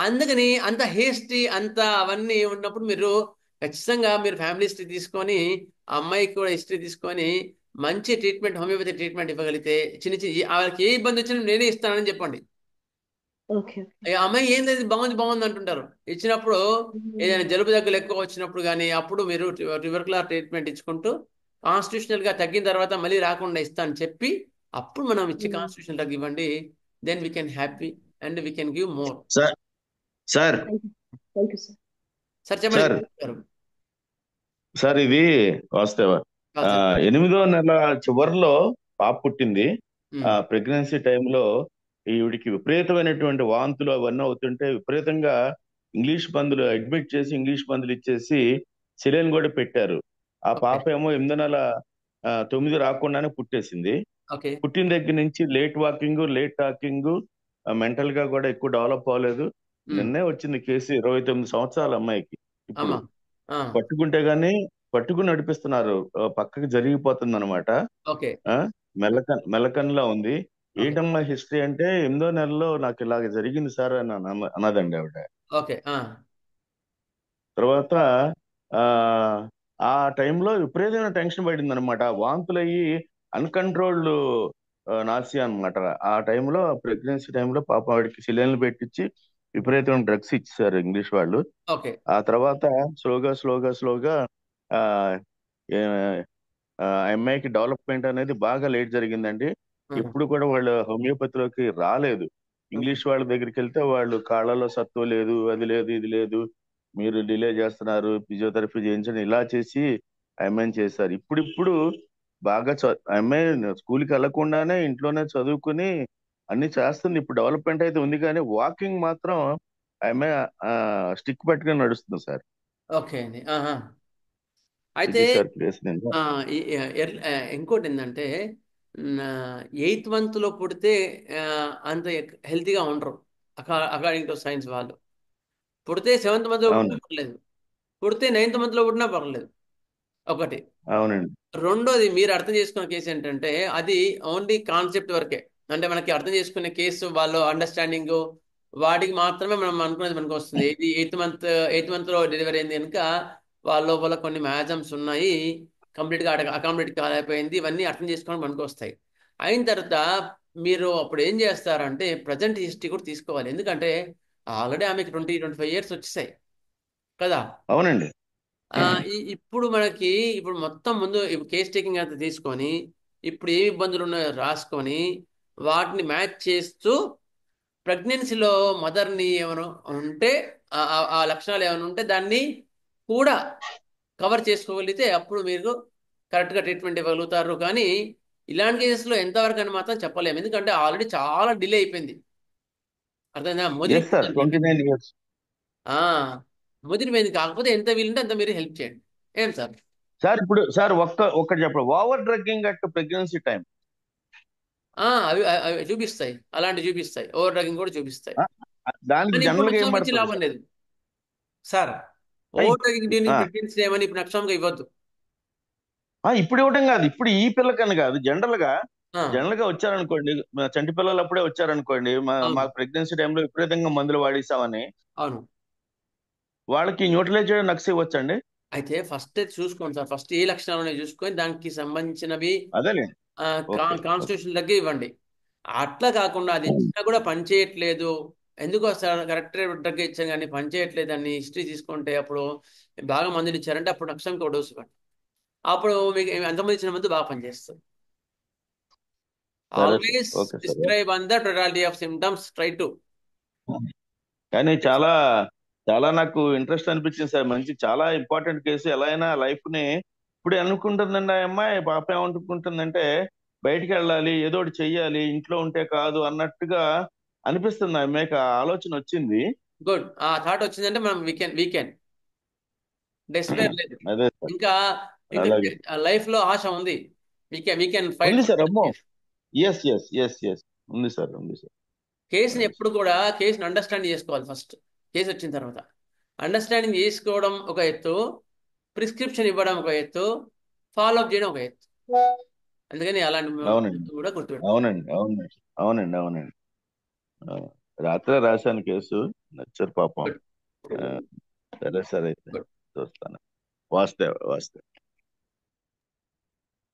అందుకని అంత hasty అంత అవన్నీ ఉన్నప్పుడు మీరు ఖచ్చితంగా మీరు ఫ్యామిలీ హిస్టరీ తీసుకొని, ఆ అమ్మాయికి కూడా హిస్టరీ తీసుకొని మంచి ట్రీట్మెంట్, హోమియోపతి ట్రీట్మెంట్ ఇవ్వగలిగితే, చిన్న వాళ్ళకి ఏ ఇబ్బంది వచ్చినా నేనే ఇస్తానని చెప్పండి. ఓకే. ఆ అమ్మాయి ఏం లేదు బాగుంది అంటుంటారు. ఇచ్చినప్పుడు ఏదైనా జలుబు దగ్గులు ఎక్కువ వచ్చినప్పుడు కానీ అప్పుడు మీరు ట్యూబర్కులర్ ట్రీట్మెంట్ ఇచ్చుకుంటూ కాన్స్టిట్యూషనల్ గా తగ్గిన తర్వాత మళ్ళీ రాకుండా ఇస్తాను చెప్పి, అప్పుడు మనం ఇచ్చి కాన్స్టిట్యూషనల్ డ్రగ్ ఇవ్వండి. Then we can happy and we can give more. Sir sir thank you sir. Sir sir చెప్పండి. సార్ ఇది వాస్తవ 8వ నెల చివరిలో పాప పుట్టింది. ప్రెగ్నెన్సీ టైంలో ఈవిడికి విపరీతమైనటువంటి వాంతులు అవన్నీ అవుతుంటే విపరీతంగా ఇంగ్లీష్ మందులు అడ్మిట్ చేసి ఇంగ్లీష్ మందులు ఇచ్చేసి సెలైన్ కూడా పెట్టారు. ఆ పాప ఏమో 8వ నెల 9 రాకుండానే పుట్టేసింది. పుట్టిన దగ్గర నుంచి late walking, late talking, mental గా కూడా ఎక్కువ డెవలప్ అవ్వలేదు. నిన్నే వచ్చింది కేసు. 29 సంవత్సరాల అమ్మాయికి. ఇప్పుడు పట్టుకుని నడిపిస్తున్నారు, పక్కకి జరిగిపోతుంది అనమాట. మెలకన్లా ఉంది. ఏంటమ్మా హిస్టరీ అంటే 8వ నెలలో నాకు ఇలాగ జరిగింది సార్ అని అన్నదండి ఆవిడ. తర్వాత ఆ టైంలో విపరీతమైన టెన్షన్ పడింది అనమాట. వాంతులయ్యి అన్కంట్రోల్డ్ నాసియా అనమాట. ఆ టైంలో ప్రెగ్నెన్సీ టైంలో పాప ఆవిడకి సిలిండర్లు పెట్టించి విపరీతమైన డ్రగ్స్ ఇచ్చారు ఇంగ్లీష్ వాళ్ళు. ఆ తర్వాత స్లోగా ఆ అమ్మాయికి డెవలప్మెంట్ అనేది బాగా లేట్ జరిగిందండి. ఎప్పుడు కూడా వాళ్ళు హోమియోపతిలోకి రాలేదు. ఇంగ్లీష్ వాళ్ళ దగ్గరికి వెళ్తే వాళ్ళు కాళ్ళలో సత్తు లేదు, అది లేదు, ఇది లేదు, మీరు డిలే చేస్తున్నారు, ఫిజియోథెరపీ చేయించండి, ఇలా చేసి అమ్మాయిని చేశారు. ఇప్పుడు బాగా అమ్మాయి స్కూల్కి వెళ్లకుండానే ఇంట్లోనే చదువుకుని అన్ని చేస్తుంది. ఇప్పుడు డెవలప్మెంట్ అయితే ఉంది, కానీ వాకింగ్ మాత్రం అమ్మాయి స్టిక్ పట్టుకుని నడుస్తుంది సార్. ఓకే అండి. అయితే ఇంకోటి ఏంటంటే 8th month లో పుడితే అంత హెల్తీగా ఉండరు అకార్డింగ్ టు సైన్స్. వాళ్ళు పుడితే 7th month లో పుట్టినా పర్లేదు, పుడితే 9th month లో పుట్టినా పర్లేదు. ఒకటి. అవునండి. రెండోది మీరు అర్థం చేసుకున్న కేసు ఏంటంటే అది ఓన్లీ కాన్సెప్ట్ వరకే. అంటే మనకి అర్థం చేసుకునే కేసు వాళ్ళు అండర్స్టాండింగ్ వాటికి మాత్రమే మనం అనుకునేది మనకు వస్తుంది. ఇది 8th month లో డెలివరీ అయింది కనుక వాళ్ళ లోపల కొన్ని మ్యాజమ్స్ ఉన్నాయి, కంప్లీట్గా అకామిడేట్ కాలేకపోయింది, ఇవన్నీ అర్థం చేసుకోవడానికి మనకు వస్తాయి. అయిన తర్వాత మీరు అప్పుడు ఏం చేస్తారంటే ప్రజెంట్ హిస్టరీ కూడా తీసుకోవాలి. ఎందుకంటే ఆల్రెడీ ఆమెకి 20-25 years వచ్చేసాయి కదా. అవునండి. ఇప్పుడు మొత్తం ముందు కేస్ టేకింగ్ అంతా తీసుకొని ఇప్పుడు ఏ ఇబ్బందులు ఉన్నాయో రాసుకొని వాటిని మ్యాచ్ చేస్తూ ప్రెగ్నెన్సీలో మదర్ని ఏమైనా ఉంటే ఆ లక్షణాలు ఏమైనా ఉంటే దాన్ని కూడా కవర్ చేసుకోగలిగితే అప్పుడు మీరు కరెక్ట్గా ట్రీట్మెంట్ ఇవ్వగలుగుతారు. కానీ ఇలాంటి కేసెస్లో ఎంతవరకు అని మాత్రం చెప్పలేము, ఎందుకంటే ఆల్రెడీ చాలా డిలే అయిపోయింది. అర్థమైందా? ముదిరిపోయింది. కాకపోతే ఎంత వీలుంటే అంత మీరు హెల్ప్ చేయండి. ఏం సార్? సార్ ఇప్పుడు ఒక్కటి చెప్పండి, over drugging at pregnancy time అవి చూపిస్తాయి, అలాంటి చూపిస్తాయి, ఓవర్ డ్రగ్గింగ్ కూడా చూపిస్తాయి. దానికి జనరల్గా ఏం పడుతుంది లాభం లేదు సార్. ఓవర్ డ్రగ్గింగ్ ప్రెగ్నెన్సీ ఏమని ఇప్పుడు నక్షంగా ఇవ్వద్దు. ఇప్పుడు ఇవ్వడం కాదు, ఇప్పుడు ఈ పిల్లకని కాదు, జనరల్ గా వచ్చారనుకోండి, చంటి పిల్లలు అప్పుడే వచ్చారనుకోండి, మాకు ప్రెగ్నెన్సీ టైంలో విపరీతంగా మందులు వాడేసామని, అవును, వాళ్ళకి న్యూట్రలైజ్ చేయడం నక్స్ ఇవ్వచ్చండి. అయితే ఫస్ట్ చూసుకోండి సార్, ఫస్ట్ ఏ లక్షణాలు ఉన్నాయో చూసుకొని దానికి సంబంధించినవి కాన్స్టిట్యూషన్ దగ్గర ఇవ్వండి. అట్లా కాకుండా అది ఇచ్చినా కూడా పనిచేయట్లేదు, ఎందుకో సార్ కరెక్ట్ డ్రగ్ ఇచ్చాం కానీ పనిచేయట్లేదు అని హిస్టరీ తీసుకుంటే అప్పుడు బాగా మందులు ఇచ్చారంటే అప్పుడు నక్షంకి ఒక డోసు ఇవ్వండి. అప్పుడు మీకు ఎంతమంది ఇచ్చిన మందు బాగా పనిచేస్తుంది. Always okay sir. Describe on the totality of symptoms, try to. కానీ చాలా చాలా నాకు ఇంట్రెస్ట్ అనిపించింది సార్. మంచి చాలా ఇంపార్టెంట్ కేసు. ఎలా అయినా లైఫ్ ని ఇప్పుడు అనుకుంటుందండి ఆ అమ్మాయి, పాప ఏమనుకుంటుందంటే బయటికి వెళ్ళాలి, ఏదో ఒకటి చెయ్యాలి, ఇంట్లో ఉంటే కాదు అన్నట్టుగా అనిపిస్తుంది. ఆ అమ్మాయికి ఆ ఆలోచన వచ్చింది. గుడ్. ఆ థాట్ వచ్చిందంటే మనం వీకెన్ డెస్పేర్ లేదు, అదే సార్. ఇంకా అలాగే లైఫ్ లో ఆశ ఉంది. Weaken fight. ఉంది సార్. అమ్మో, ఎస్ ఎస్ ఎస్ ఎస్ ఉంది సార్, ఉంది సార్. కేసుని ఎప్పుడు కూడా కేసుని అండర్స్టాండ్ చేసుకోవాలి. ఫస్ట్ కేసు వచ్చిన తర్వాత అండర్స్టాండింగ్ చేసుకోవడం ఒక ఎత్తు, ప్రిస్క్రిప్షన్ ఇవ్వడం ఒక ఎత్తు, ఫాలో అప్ చేయడం ఒక ఎత్తు. అందుకని అలాంటి అవునండి, కూడా గుర్తుపెట్టుకోవాలి. అవునండి, అవునండి, అవునండి, అవునండి. ఆ, రాత్రే రాశాను కేసు, నచ్చారు పాపం. సరే సార్, అయితే చూస్తాను. వాస్తే వాస్తే.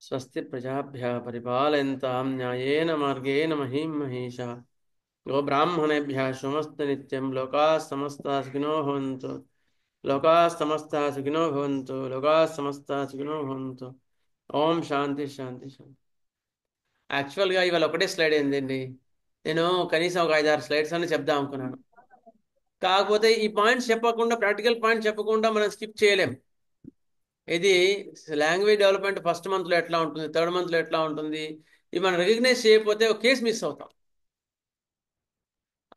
స్వస్తి ప్రజాభ్య పరిపాలయంతాం న్యాయేన మార్గేణ మహీం మహేషా. గో బ్రాహ్మణేభ్యः శుభమస్తు నిత్యం. లోకాः సమస్తాः సుఖినో భవంతు. లోకాः సమస్తాः సుఖినో భవంతు. లోకాः సమస్తాः సుఖినో భవంతు. ఓం శాంతి శాంతి శాంతి. యాక్చువల్గా ఇవాళ ఒకటే స్లైడ్ ఏంటండి, నేను కనీసం ఒక 5-6 స్లైడ్స్ అని చెప్దాం అనుకున్నాను. కాకపోతే ఈ పాయింట్స్ చెప్పకుండా, ప్రాక్టికల్ పాయింట్స్ చెప్పకుండా మనం స్కిప్ చేయలేం. ఇది లాంగ్వేజ్ డెవలప్మెంట్ ఫస్ట్ మంత్లో ఎట్లా ఉంటుంది, థర్డ్ మంత్లో ఎట్లా ఉంటుంది, ఇది మనం రికగ్నైజ్ చేయకపోతే ఒక కేసు మిస్ అవుతాం.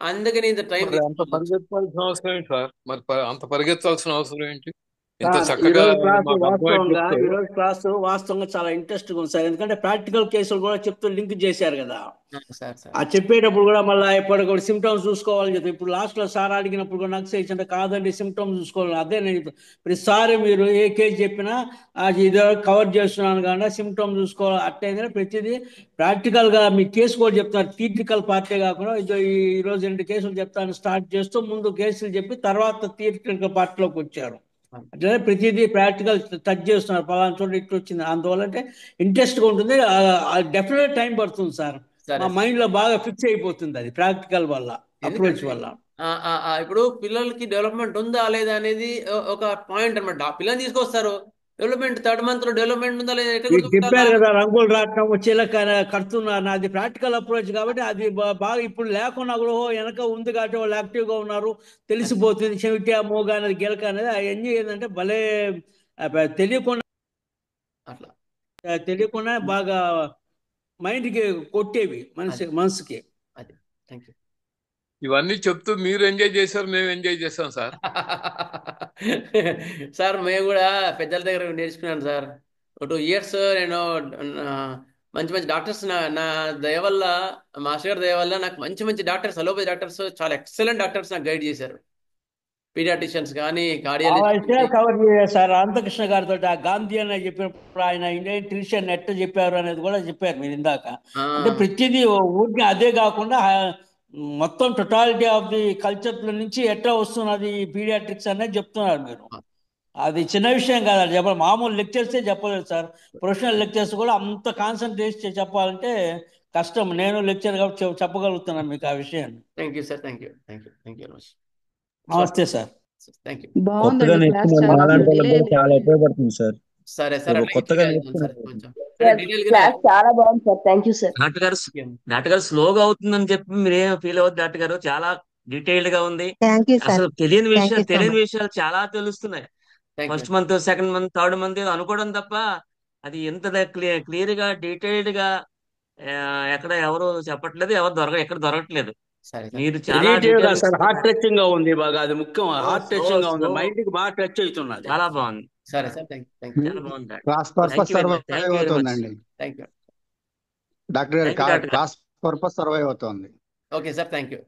అందుకని ఇంత టైం మరి అంత పరిగెత్తాల్సిన అవసరం ఏంటి సార్? మరి అంత పరిగెత్తాల్సిన అవసరం ఏంటి? ఇంత సార్ చక్కగా ఈరోజు మాకు క్లాసు వాస్తవంగా చాలా ఇంట్రెస్ట్గా ఉంది సార్. ఎందుకంటే ప్రాక్టికల్ కేసులు కూడా చెప్తూ లింక్ చేశారు కదా. ఆ చెప్పేటప్పుడు కూడా మళ్ళీ ఎప్పటికప్పుడు సిమ్టమ్స్ చూసుకోవాలని చెప్పి, ఇప్పుడు లాస్ట్ లో సార్ అడిగినప్పుడు కూడా నాకు చేసి అంటే కాదండి సిమ్టమ్స్ చూసుకోవాలి. అదే నేను ప్రతిసారి మీరు ఏ కేసు చెప్పినా అది ఇదో కవర్ చేస్తున్నాను కానీ సిమ్టమ్స్ చూసుకోవాలి. అట్టయినా ప్రతిదీ ప్రాక్టికల్ గా మీ కేసు కూడా చెప్తున్నారు. థియరిటికల్ పార్టీ కాకుండా ఈ రోజు 2 కేసులు చెప్తాను స్టార్ట్ చేస్తూ ముందు కేసులు చెప్పి తర్వాత థియరిటికల్ పార్టీలోకి వచ్చారు. అంటే ప్రతిదీ ప్రాక్టికల్ టచ్ చేస్తున్నారు. పలానా చోట ఇట్లా వచ్చింది. అందువల్ల అంటే ఇంట్రెస్ట్ గా ఉంటుంది. డెఫినెట్ టైం పడుతుంది సార్. మా మైండ్ లో బాగా ఫిక్స్ అయిపోతుంది అది ప్రాక్టికల్ వల్ల, అప్రోచ్ వల్ల. ఇప్పుడు పిల్లలకి డెవలప్మెంట్ ఉందా లేదా అనేది ఒక పాయింట్ అనమాట. ఆ పిల్లల్ని తీసుకొస్తారు, డెవలప్మెంట్ థర్డ్ మంత్ లో డెవలప్మెంట్ ఉందా లేదా ఎట్లా చెప్పారు కదా, రంగులు రావటం వచ్చేలా కడుతున్నారు. అది ప్రాక్టికల్ అప్రోచ్ కాబట్టి అది బాగా ఇప్పుడు లేకున్నా కూడా వెనక ఉంది కాబట్టి వాళ్ళు యాక్టివ్ గా ఉన్నారు, తెలిసిపోతుంది. చెవిటి మోగా అనేది గెలక అనేది అవన్నీ ఏంటంటే భలే తెలియకుండా బాగా మైండ్ కి కొట్టేవి మనసుకి. ఇవన్నీ చెప్తూ మీరు ఎంజాయ్ చేశారు, మేము ఎంజాయ్ చేస్తాం సార్. సార్ మేము కూడా పెద్దల దగ్గర నేర్చుకున్నాను సార్. 2 years నేను మంచి మంచి డాక్టర్స్ నా దయ వల్ల, మాస్టర్ గారి దయ వల్ల నాకు మంచి మంచి డాక్టర్స్, అలోపతి డాక్టర్స్, చాలా ఎక్సలెంట్ డాక్టర్స్ నాకు గైడ్ చేశారు. పీడియాట్రిషియన్స్ కానీ, కార్డియాలజిస్ట్ కవర్ చేశారు సార్. రామకృష్ణ గారితో ఆ గాంధీ అని చెప్పినప్పుడు ఆయన ఇండియన్ ట్రెడిషన్ ఎట్లా చెప్పారు అనేది కూడా చెప్పారు మీరు ఇందాక. అంటే ప్రతిదీ ఊరికి అదే కాకుండా మొత్తం టోటాలిటీ ఆఫ్ ది కల్చర్ నుంచి ఎట్లా వస్తున్నది పీడియాట్రిక్స్ అనేది చెప్తున్నారు మీరు. అది చిన్న విషయం కాదు, అది చెప్పాలి. మామూలు లెక్చర్సే చెప్పలేదు సార్. ప్రొఫెషనల్ లెక్చర్స్ కూడా అంత కాన్సన్ట్రేట్ చేసి చెప్పాలంటే కష్టం. నేను లెక్చర్ కాబట్టి చెప్పగలుగుతున్నాను మీకు ఆ విషయాన్ని. Thank you sir. Thank you very much. నమస్తే సార్. Thank you. బాగుందండి క్లాస్ చాలా చాలా ఉపయోగపడుతుంది సార్. సరే సార్, కొత్తగా క్లాస్ చాలా బాగుంది sir. Thank you sir. Doctor గారు స్లోగా అవుతుందని చెప్పి మీరేం ఫీల్ అవ్వద్దు డాక్టర్ గారు. చాలా డీటెయిల్డ్ గా ఉంది. అసలు తెలియని విషయాలు చాలా తెలుస్తున్నాయి. First month, second month, third month అనుకోవడం తప్ప అది ఎంత క్లియర్ గా డీటెయిల్డ్ గా ఎక్కడ ఎవరు చెప్పట్లేదు, ఎక్కడ దొరకట్లేదు. మీరు చాలా హార్ట్ టచింగ్ గా ఉంది బాగా. అది ముఖ్యం. హార్ట్ టచింగ్ గా ఉంది, మైండ్ కి బాగా టచ్ అవుతున్నది. చాలా బాగుంది. సరే సార్, చాలా బాగుంది. క్లాస్ పర్పస్ సర్వైవ్ అవుతుందండి డాక్టర్ గారు. క్లాస్ పర్పస్ సర్వైవ్ అవుతుంది. Okay sir, thank you.